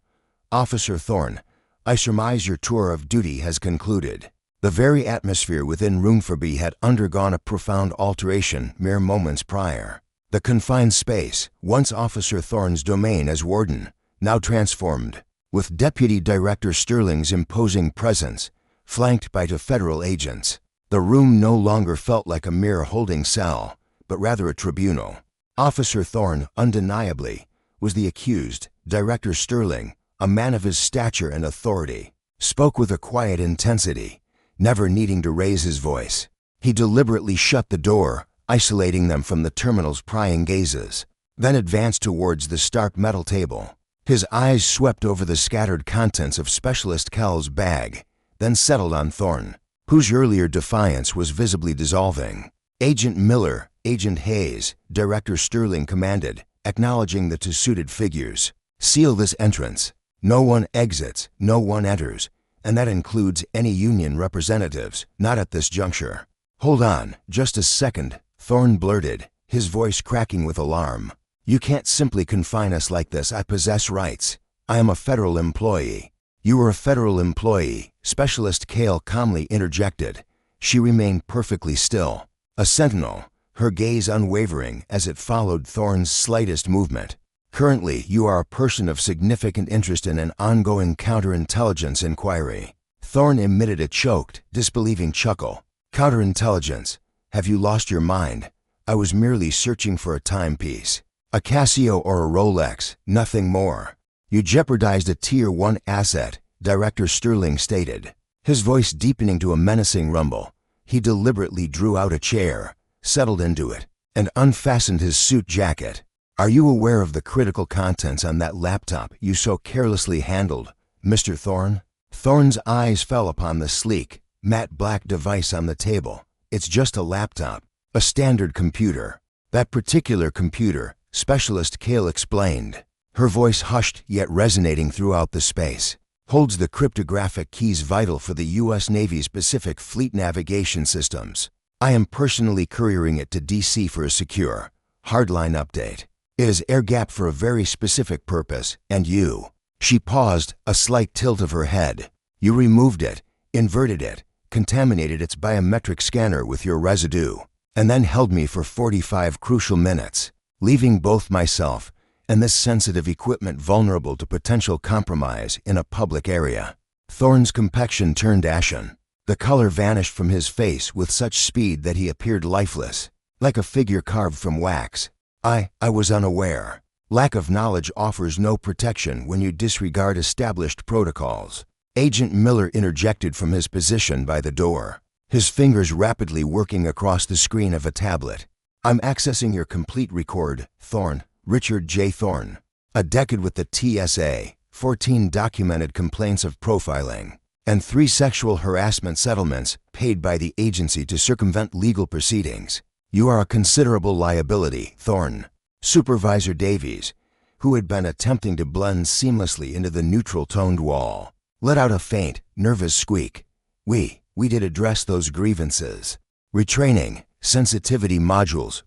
"Officer Thorne, I surmise your tour of duty has concluded." The very atmosphere within Room 4B had undergone a profound alteration mere moments prior. The confined space, once Officer Thorne's domain as warden, now transformed, with Deputy Director Sterling's imposing presence, flanked by 2 federal agents. The room no longer felt like a mere holding cell, but rather a tribunal. Officer Thorne, undeniably, was the accused. Director Sterling, a man of his stature and authority, spoke with a quiet intensity, never needing to raise his voice. He deliberately shut the door, isolating them from the terminal's prying gazes, then advanced towards the stark metal table. His eyes swept over the scattered contents of Specialist Kell's bag, then settled on Thorne, whose earlier defiance was visibly dissolving. "Agent Miller, Agent Hayes," Director Sterling commanded, acknowledging the 2 suited figures. "Seal this entrance. No one exits, no one enters, and that includes any union representatives, not at this juncture." "Hold on, just a second," Thorne blurted, his voice cracking with alarm. "You can't simply confine us like this. I possess rights. I am a federal employee." "You are a federal employee," Specialist Cale calmly interjected. She remained perfectly still. A sentinel, her gaze unwavering as it followed Thorne's slightest movement. Currently, you are a person of significant interest in an ongoing counterintelligence inquiry. Thorne emitted a choked, disbelieving chuckle. Counterintelligence? Have you lost your mind? I was merely searching for a timepiece. A Casio or a Rolex, nothing more. You jeopardized a Tier 1 asset, Director Sterling stated, his voice deepening to a menacing rumble. He deliberately drew out a chair, settled into it, and unfastened his suit jacket. Are you aware of the critical contents on that laptop you so carelessly handled, Mr. Thorne? Thorne's eyes fell upon the sleek, matte black device on the table. It's just a laptop, a standard computer. That particular computer, Specialist Kale explained, her voice hushed yet resonating throughout the space, holds the cryptographic keys vital for the U.S. Navy's Pacific Fleet navigation systems. I am personally couriering it to D.C. for a secure, hardline update. It is air-gapped for a very specific purpose, and you. She paused, a slight tilt of her head. You removed it, inverted it, contaminated its biometric scanner with your residue, and then held me for 45 crucial minutes, leaving both myself and this sensitive equipment vulnerable to potential compromise in a public area. Thorne's complexion turned ashen. The color vanished from his face with such speed that he appeared lifeless, like a figure carved from wax. I was unaware. Lack of knowledge offers no protection when you disregard established protocols. Agent Miller interjected from his position by the door, his fingers rapidly working across the screen of a tablet. I'm accessing your complete record, Thorne, Richard J. Thorne. A decade with the TSA, 14 documented complaints of profiling, and 3 sexual harassment settlements paid by the agency to circumvent legal proceedings. You are a considerable liability, Thorne. Supervisor Davies, who had been attempting to blend seamlessly into the neutral-toned wall, let out a faint, nervous squeak. We did address those grievances. Retraining, sensitivity modules.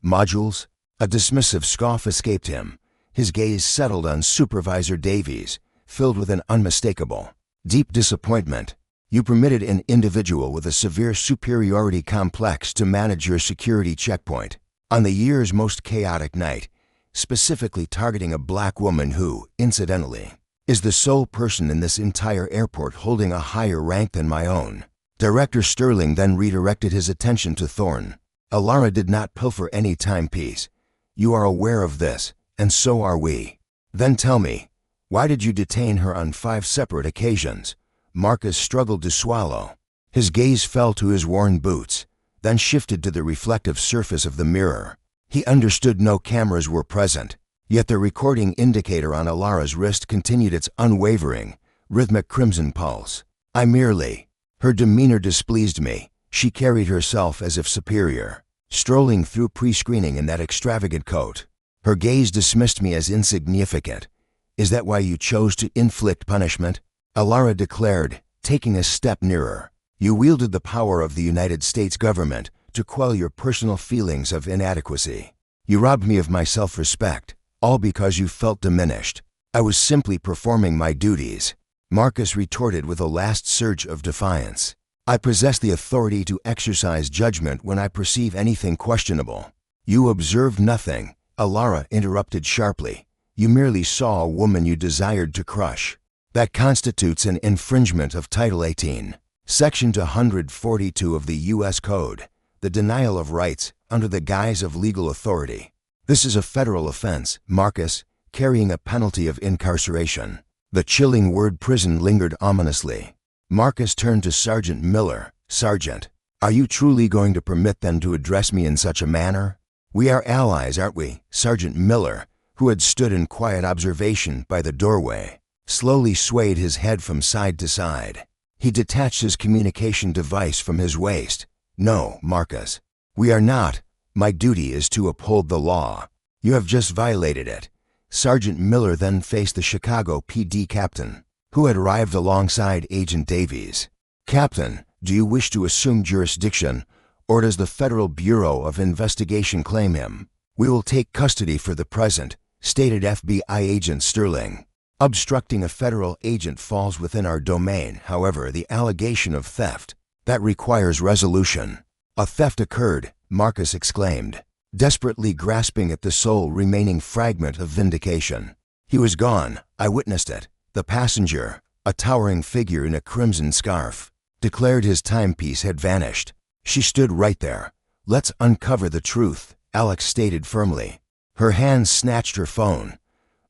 A dismissive scoff escaped him. His gaze settled on Supervisor Davies, filled with an unmistakable, deep disappointment. You permitted an individual with a severe superiority complex to manage your security checkpoint on the year's most chaotic night, specifically targeting a black woman who, incidentally, is the sole person in this entire airport holding a higher rank than my own. Director Sterling then redirected his attention to Thorne. Alara did not pilfer any timepiece. You are aware of this, and so are we. Then tell me, why did you detain her on 5 separate occasions? Marcus struggled to swallow. His gaze fell to his worn boots, then shifted to the reflective surface of the mirror. He understood no cameras were present, yet the recording indicator on Alara's wrist continued its unwavering, rhythmic crimson pulse. I merely. Her demeanor displeased me. She carried herself as if superior, strolling through pre-screening in that extravagant coat. Her gaze dismissed me as insignificant. Is that why you chose to inflict punishment? Alara declared, taking a step nearer. You wielded the power of the United States government to quell your personal feelings of inadequacy. You robbed me of my self-respect, all because you felt diminished. I was simply performing my duties. Marcus retorted with a last surge of defiance. I possess the authority to exercise judgment when I perceive anything questionable. You observed nothing, Alara interrupted sharply. You merely saw a woman you desired to crush. That constitutes an infringement of Title 18, Section 242 of the U.S. Code, the denial of rights under the guise of legal authority. This is a federal offense, Marcus, carrying a penalty of incarceration. The chilling word prison lingered ominously. Marcus turned to Sergeant Miller. Sergeant, are you truly going to permit them to address me in such a manner? We are allies, aren't we? Sergeant Miller, who had stood in quiet observation by the doorway, slowly swayed his head from side to side. He detached his communication device from his waist. No, Marcus, we are not. My duty is to uphold the law. You have just violated it. Sergeant Miller then faced the Chicago PD captain, who had arrived alongside Agent Davies. Captain, do you wish to assume jurisdiction, or does the Federal Bureau of Investigation claim him? We will take custody for the present, stated FBI Agent Sterling. Obstructing a federal agent falls within our domain. However, the allegation of theft, that requires resolution. A theft occurred, Marcus exclaimed. desperately grasping at the sole remaining fragment of vindication. He was gone. I witnessed it. The passenger, a towering figure in a crimson scarf, declared his timepiece had vanished. She stood right there. "Let's uncover the truth," Alex stated firmly. Her hands snatched her phone.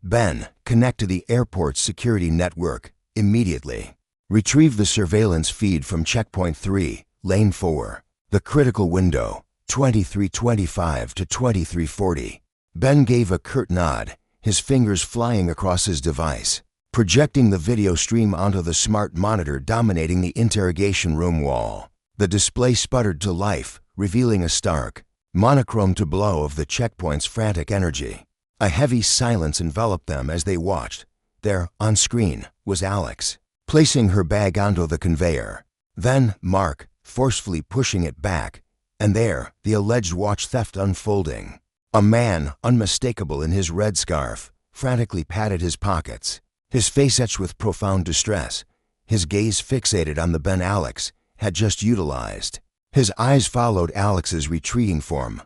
"Ben, connect to the airport's security network immediately. Retrieve the surveillance feed from checkpoint 3, lane 4. The critical window, 23:25 to 23:40. Ben gave a curt nod, his fingers flying across his device, projecting the video stream onto the smart monitor dominating the interrogation room wall. The display sputtered to life, revealing a stark, monochrome tableau of the checkpoint's frantic energy. A heavy silence enveloped them as they watched. There, on screen, was Alex, placing her bag onto the conveyor. Then Mark, forcefully pushing it back, and there, the alleged watch theft unfolding. A man, unmistakable in his red scarf, frantically patted his pockets, his face etched with profound distress, his gaze fixated on the Ben Alex had just utilized. His eyes followed Alex's retreating form.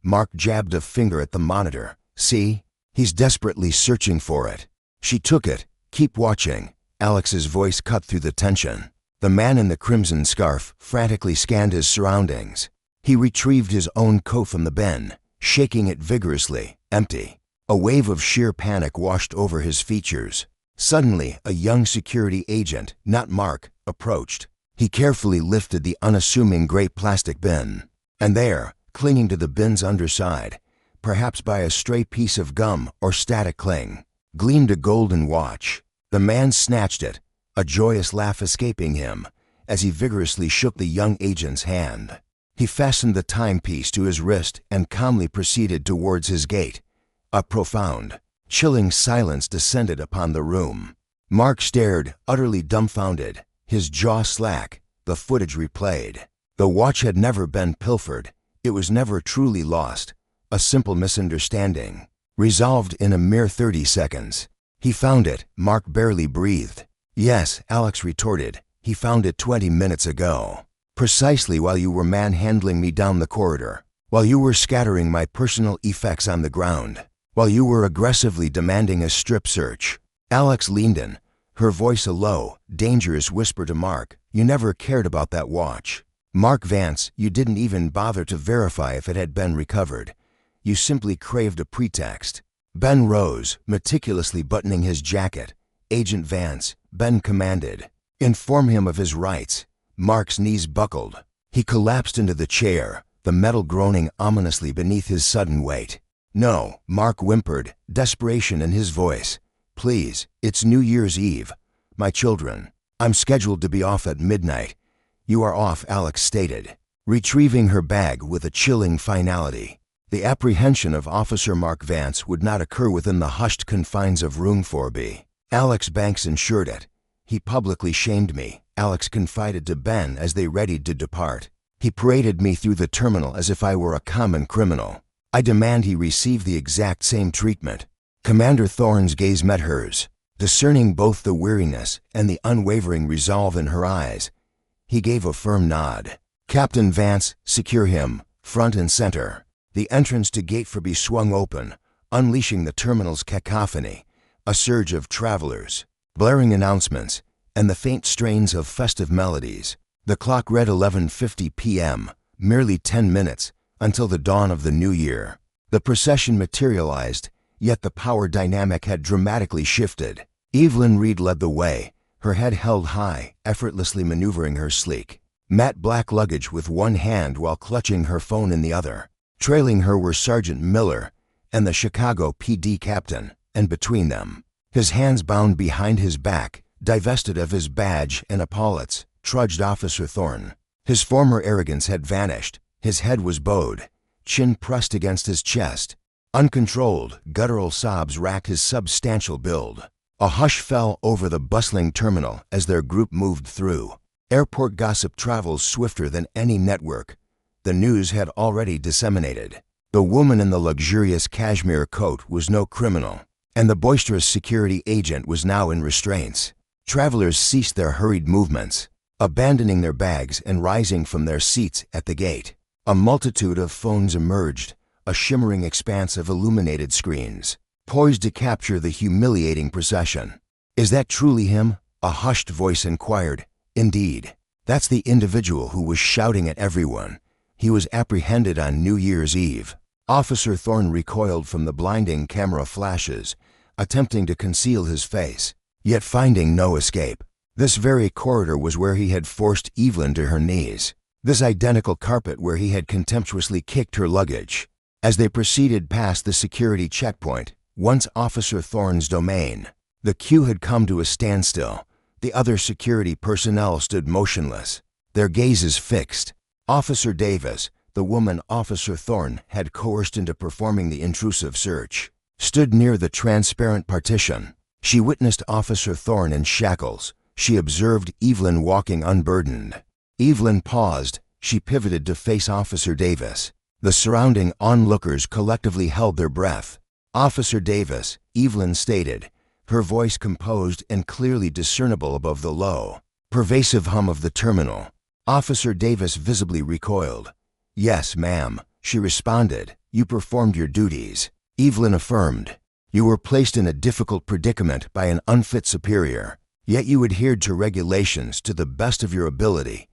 Mark jabbed a finger at the monitor. "See? He's desperately searching for it." She took it. "Keep watching." Alex's voice cut through the tension. The man in the crimson scarf frantically scanned his surroundings. He retrieved his own coat from the bin, shaking it vigorously. Empty. A wave of sheer panic washed over his features. Suddenly, a young security agent, not Mark, approached. He carefully lifted the unassuming gray plastic bin. And there, clinging to the bin's underside, perhaps by a stray piece of gum or static cling, gleamed a golden watch. The man snatched it, a joyous laugh escaping him as he vigorously shook the young agent's hand. He fastened the timepiece to his wrist and calmly proceeded towards his gate. A profound, chilling silence descended upon the room. Mark stared, utterly dumbfounded, his jaw slack, the footage replayed. The watch had never been pilfered. It was never truly lost. A simple misunderstanding, resolved in a mere 30 seconds. "He found it," Mark barely breathed. "Yes," Alex retorted. "He found it 20 minutes ago. Precisely while you were manhandling me down the corridor. While you were scattering my personal effects on the ground. While you were aggressively demanding a strip search." Alex leaned in, her voice a low, dangerous whisper to Mark. "You never cared about that watch. Mark Vance, you didn't even bother to verify if it had been recovered. You simply craved a pretext." Ben rose, meticulously buttoning his jacket. "Agent Vance," Ben commanded, "inform him of his rights." Mark's knees buckled. He collapsed into the chair, the metal groaning ominously beneath his sudden weight. "No," Mark whimpered, desperation in his voice. "Please, it's New Year's Eve. My children. I'm scheduled to be off at midnight." "You are off," Alex stated, retrieving her bag with a chilling finality. The apprehension of Officer Mark Vance would not occur within the hushed confines of Room 4B. Alex Banks ensured it. "He publicly shamed me," Alex confided to Ben as they readied to depart. "He paraded me through the terminal as if I were a common criminal. I demand he receive the exact same treatment." Commander Thorne's gaze met hers, discerning both the weariness and the unwavering resolve in her eyes. He gave a firm nod. "Captain Vance, secure him, front and center." The entrance to Gate 4B swung open, unleashing the terminal's cacophony, a surge of travelers, blaring announcements, and the faint strains of festive melodies. The clock read 11:50 p.m., merely 10 minutes until the dawn of the new year. The procession materialized, yet the power dynamic had dramatically shifted. Evelyn Reed led the way, her head held high, effortlessly maneuvering her sleek, matte black luggage with one hand while clutching her phone in the other. Trailing her were Sergeant Miller and the Chicago PD captain, and between them, his hands bound behind his back, divested of his badge and epaulets, trudged Officer Thorne. His former arrogance had vanished. His head was bowed, chin pressed against his chest. Uncontrolled, guttural sobs racked his substantial build. A hush fell over the bustling terminal as their group moved through. Airport gossip travels swifter than any network. The news had already disseminated. The woman in the luxurious cashmere coat was no criminal, and the boisterous security agent was now in restraints. Travelers ceased their hurried movements, abandoning their bags and rising from their seats at the gate. A multitude of phones emerged, a shimmering expanse of illuminated screens, poised to capture the humiliating procession. "Is that truly him?" a hushed voice inquired. "Indeed. That's the individual who was shouting at everyone. He was apprehended on New Year's Eve." Officer Thorne recoiled from the blinding camera flashes, attempting to conceal his face, yet finding no escape. This very corridor was where he had forced Evelyn to her knees. This identical carpet where he had contemptuously kicked her luggage. As they proceeded past the security checkpoint, once Officer Thorne's domain, the queue had come to a standstill. The other security personnel stood motionless, their gazes fixed. Officer Davis, the woman Officer Thorne had coerced into performing the intrusive search, stood near the transparent partition. She witnessed Officer Thorne in shackles. She observed Evelyn walking unburdened. Evelyn paused. She pivoted to face Officer Davis. The surrounding onlookers collectively held their breath. "Officer Davis," Evelyn stated, her voice composed and clearly discernible above the low, pervasive hum of the terminal. Officer Davis visibly recoiled. "Yes, ma'am," she responded. "You performed your duties." Evelyn affirmed. "You were placed in a difficult predicament by an unfit superior, yet you adhered to regulations to the best of your ability.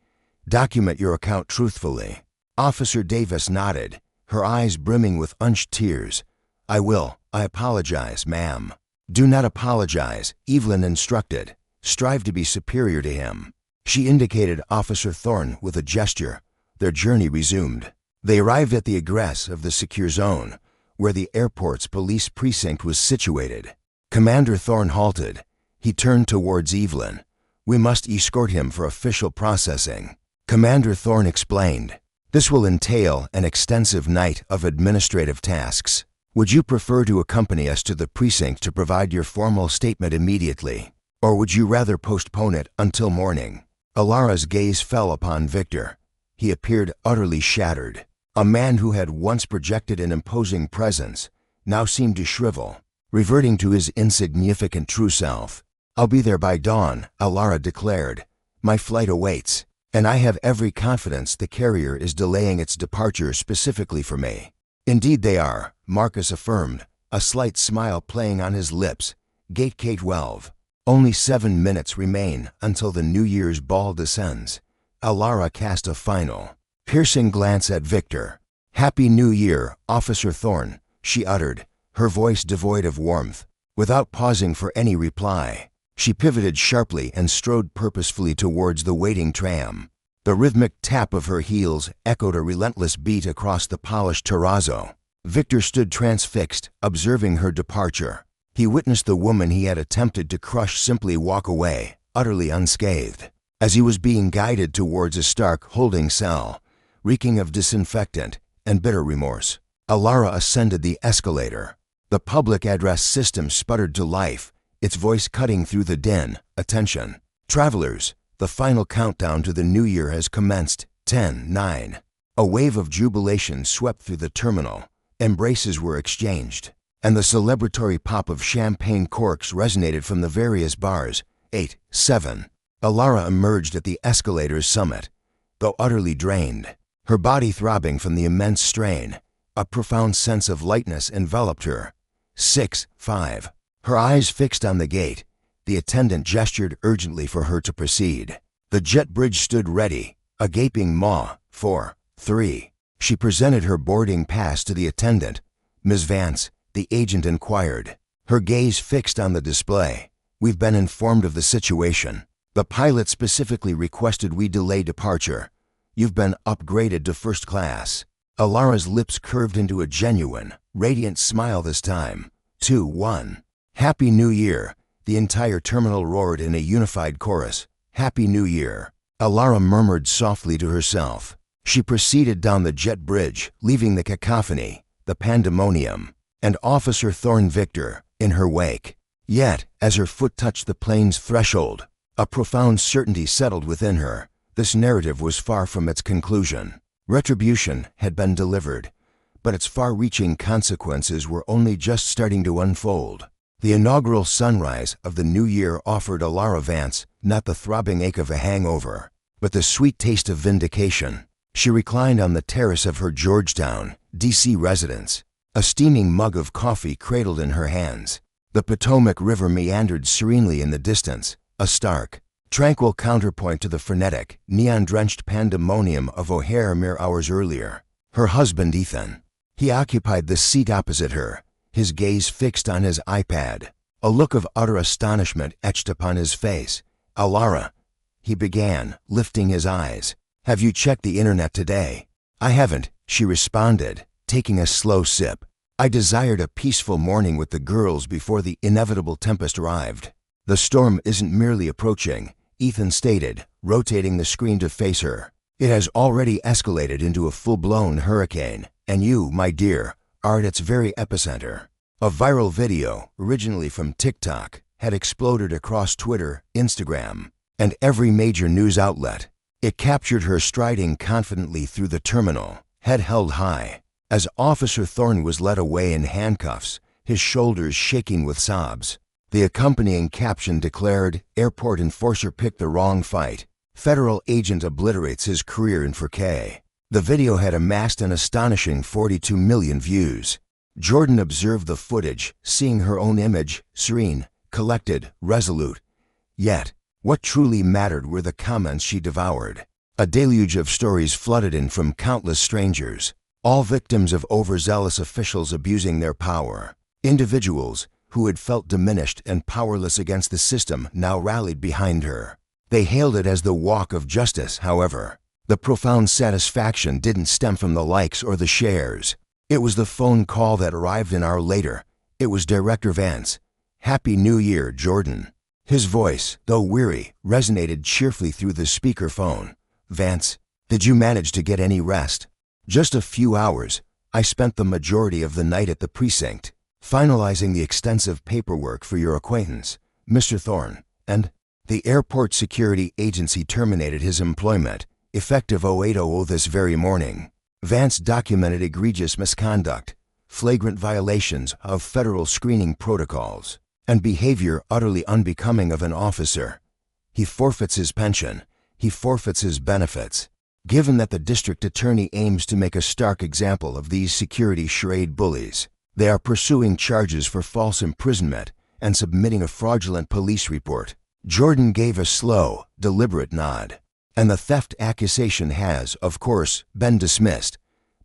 Document your account truthfully." Officer Davis nodded, her eyes brimming with unshed tears. "I will. I apologize, ma'am." "Do not apologize," Evelyn instructed. "Strive to be superior to him." She indicated Officer Thorne with a gesture. Their journey resumed. They arrived at the egress of the secure zone, where the airport's police precinct was situated. Commander Thorne halted. He turned towards Evelyn. "We must escort him for official processing." Commander Thorne explained. "This will entail an extensive night of administrative tasks. Would you prefer to accompany us to the precinct to provide your formal statement immediately, or would you rather postpone it until morning?" Alara's gaze fell upon Victor. He appeared utterly shattered. A man who had once projected an imposing presence now seemed to shrivel, reverting to his insignificant true self. "I'll be there by dawn," Alara declared. "My flight awaits, and I have every confidence the carrier is delaying its departure specifically for me." "Indeed they are," Marcus affirmed, a slight smile playing on his lips. "Gate K-12. Only 7 minutes remain until the New Year's ball descends." Alara cast a final, piercing glance at Victor. "Happy New Year, Officer Thorne," she uttered, her voice devoid of warmth. Without pausing for any reply, she pivoted sharply and strode purposefully towards the waiting tram. The rhythmic tap of her heels echoed a relentless beat across the polished terrazzo. Victor stood transfixed, observing her departure. He witnessed the woman he had attempted to crush simply walk away, utterly unscathed. As he was being guided towards a stark holding cell, reeking of disinfectant and bitter remorse, Alara ascended the escalator. The public address system sputtered to life, its voice cutting through the din. "Attention, travelers, the final countdown to the new year has commenced. 10, 9. A wave of jubilation swept through the terminal. Embraces were exchanged, and the celebratory pop of champagne corks resonated from the various bars. 8, 7. Alara emerged at the escalator's summit, though utterly drained, her body throbbing from the immense strain. A profound sense of lightness enveloped her. 6, 5. Her eyes fixed on the gate, the attendant gestured urgently for her to proceed. The jet bridge stood ready, a gaping maw. 4, 3. She presented her boarding pass to the attendant. "Ms. Vance," the agent inquired, her gaze fixed on the display. "We've been informed of the situation. The pilot specifically requested we delay departure. You've been upgraded to first class." Alara's lips curved into a genuine, radiant smile this time. 2, 1. "Happy New Year," the entire terminal roared in a unified chorus. "Happy New Year," Alara murmured softly to herself. She proceeded down the jet bridge, leaving the cacophony, the pandemonium, and Officer Thorne Victor in her wake. Yet, as her foot touched the plane's threshold, a profound certainty settled within her. This narrative was far from its conclusion. Retribution had been delivered, but its far-reaching consequences were only just starting to unfold. The inaugural sunrise of the new year offered Alara Vance not the throbbing ache of a hangover, but the sweet taste of vindication. She reclined on the terrace of her Georgetown, D.C. residence, a steaming mug of coffee cradled in her hands. The Potomac River meandered serenely in the distance, a stark, tranquil counterpoint to the frenetic, neon-drenched pandemonium of O'Hare mere hours earlier. Her husband, Ethan. He occupied the seat opposite her, his gaze fixed on his iPad, a look of utter astonishment etched upon his face. "Alara," he began, lifting his eyes. "Have you checked the internet today?" "I haven't," she responded, taking a slow sip. "I desired a peaceful morning with the girls before the inevitable tempest arrived." "The storm isn't merely approaching," Ethan stated, rotating the screen to face her. "It has already escalated into a full-blown hurricane, and you, my dear, are at its very epicenter." A viral video, originally from TikTok, had exploded across Twitter, Instagram, and every major news outlet. It captured her striding confidently through the terminal, head held high, as Officer Thorne was led away in handcuffs, his shoulders shaking with sobs. The accompanying caption declared, "Airport enforcer picked the wrong fight. Federal agent obliterates his career in 4K." The video had amassed an astonishing 42 million views. Jordan observed the footage, seeing her own image, serene, collected, resolute. Yet, what truly mattered were the comments she devoured. A deluge of stories flooded in from countless strangers, all victims of overzealous officials abusing their power. Individuals who had felt diminished and powerless against the system now rallied behind her. They hailed it as the walk of justice, however. The profound satisfaction didn't stem from the likes or the shares. It was the phone call that arrived an hour later. It was Director Vance. "Happy New Year, Jordan." His voice, though weary, resonated cheerfully through the speakerphone. "Vance, did you manage to get any rest?" "Just a few hours. I spent the majority of the night at the precinct, finalizing the extensive paperwork for your acquaintance, Mr. Thorne, and the airport security agency terminated his employment, effective 0800 this very morning." Vance documented egregious misconduct, flagrant violations of federal screening protocols, and behavior utterly unbecoming of an officer. He forfeits his pension. He forfeits his benefits. Given that the district attorney aims to make a stark example of these security charade bullies, they are pursuing charges for false imprisonment and submitting a fraudulent police report. Jordan gave a slow, deliberate nod. "And the theft accusation has, of course, been dismissed.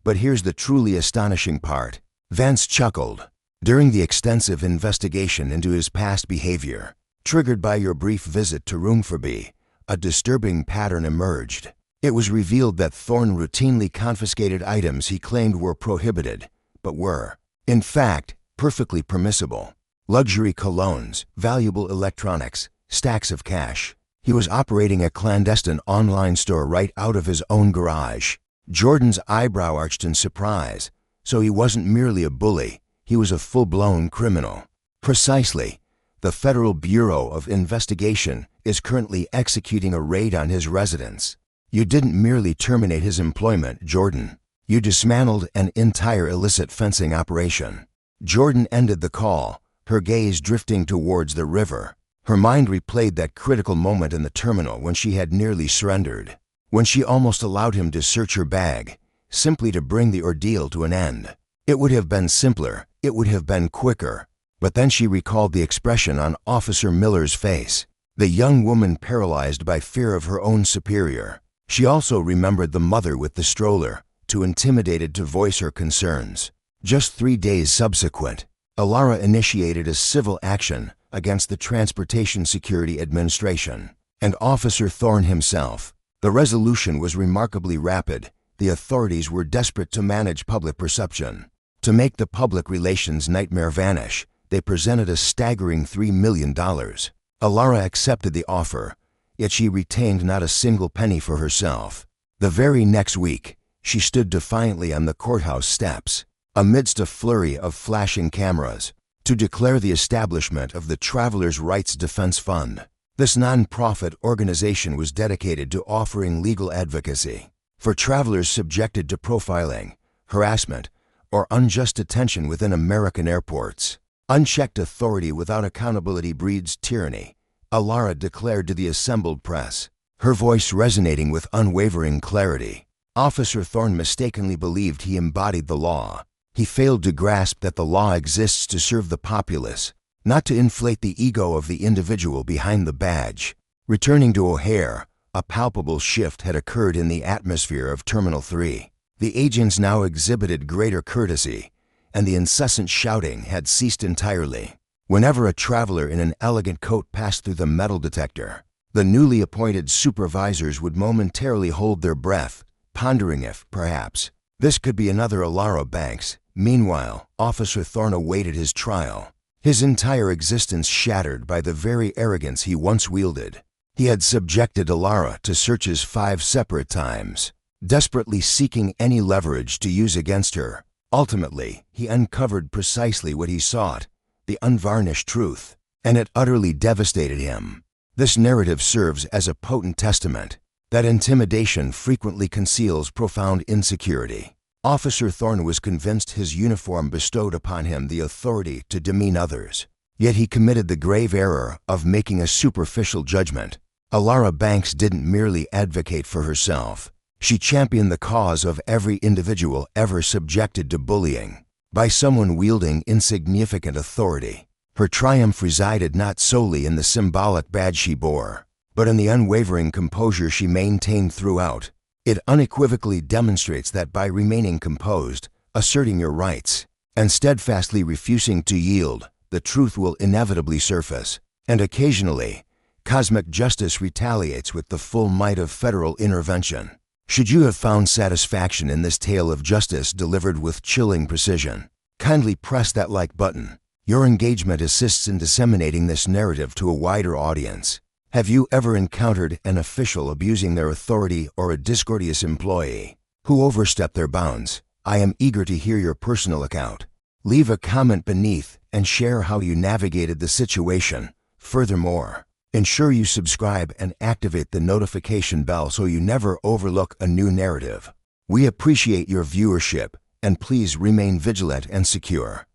But here's the truly astonishing part." Vance chuckled. "During the extensive investigation into his past behavior, triggered by your brief visit to Room 4B, a disturbing pattern emerged. It was revealed that Thorne routinely confiscated items he claimed were prohibited, but were, in fact, perfectly permissible. Luxury colognes, valuable electronics, stacks of cash. He was operating a clandestine online store right out of his own garage." Jordan's eyebrow arched in surprise. "So he wasn't merely a bully, he was a full-blown criminal." "Precisely. The Federal Bureau of Investigation is currently executing a raid on his residence." "You didn't merely terminate his employment, Jordan. You dismantled an entire illicit fencing operation." Jordan ended the call, her gaze drifting towards the river. Her mind replayed that critical moment in the terminal when she had nearly surrendered, when she almost allowed him to search her bag, simply to bring the ordeal to an end. It would have been simpler, it would have been quicker, but then she recalled the expression on Officer Miller's face, the young woman paralyzed by fear of her own superior. She also remembered the mother with the stroller, too intimidated to voice her concerns. Just 3 days subsequent, Alara initiated a civil action against the Transportation Security Administration and Officer Thorne himself. The resolution was remarkably rapid. The authorities were desperate to manage public perception. To make the public relations nightmare vanish, they presented a staggering $3 million. Alara accepted the offer, yet she retained not a single penny for herself. The very next week, she stood defiantly on the courthouse steps, amidst a flurry of flashing cameras, to declare the establishment of the Travelers' Rights Defense Fund. This non-profit organization was dedicated to offering legal advocacy for travelers subjected to profiling, harassment, or unjust detention within American airports. "Unchecked authority without accountability breeds tyranny," Alara declared to the assembled press, her voice resonating with unwavering clarity. Officer Thorne mistakenly believed he embodied the law. He failed to grasp that the law exists to serve the populace, not to inflate the ego of the individual behind the badge. Returning to O'Hare, a palpable shift had occurred in the atmosphere of Terminal 3. The agents now exhibited greater courtesy, and the incessant shouting had ceased entirely. Whenever a traveler in an elegant coat passed through the metal detector, the newly appointed supervisors would momentarily hold their breath, pondering if, perhaps, this could be another Alara Banks. Meanwhile, Officer Thorne awaited his trial, his entire existence shattered by the very arrogance he once wielded. He had subjected Alara to searches 5 separate times, desperately seeking any leverage to use against her. Ultimately, he uncovered precisely what he sought, the unvarnished truth, and it utterly devastated him. This narrative serves as a potent testament that intimidation frequently conceals profound insecurity. Officer Thorne was convinced his uniform bestowed upon him the authority to demean others, yet he committed the grave error of making a superficial judgment. Alara Banks didn't merely advocate for herself. She championed the cause of every individual ever subjected to bullying by someone wielding insignificant authority. Her triumph resided not solely in the symbolic badge she bore, but in the unwavering composure she maintained throughout. It unequivocally demonstrates that by remaining composed, asserting your rights, and steadfastly refusing to yield, the truth will inevitably surface. And occasionally, cosmic justice retaliates with the full might of federal intervention. Should you have found satisfaction in this tale of justice delivered with chilling precision, kindly press that like button. Your engagement assists in disseminating this narrative to a wider audience. Have you ever encountered an official abusing their authority or a discourteous employee who overstepped their bounds? I am eager to hear your personal account. Leave a comment beneath and share how you navigated the situation. Furthermore, ensure you subscribe and activate the notification bell so you never overlook a new narrative. We appreciate your viewership, and please remain vigilant and secure.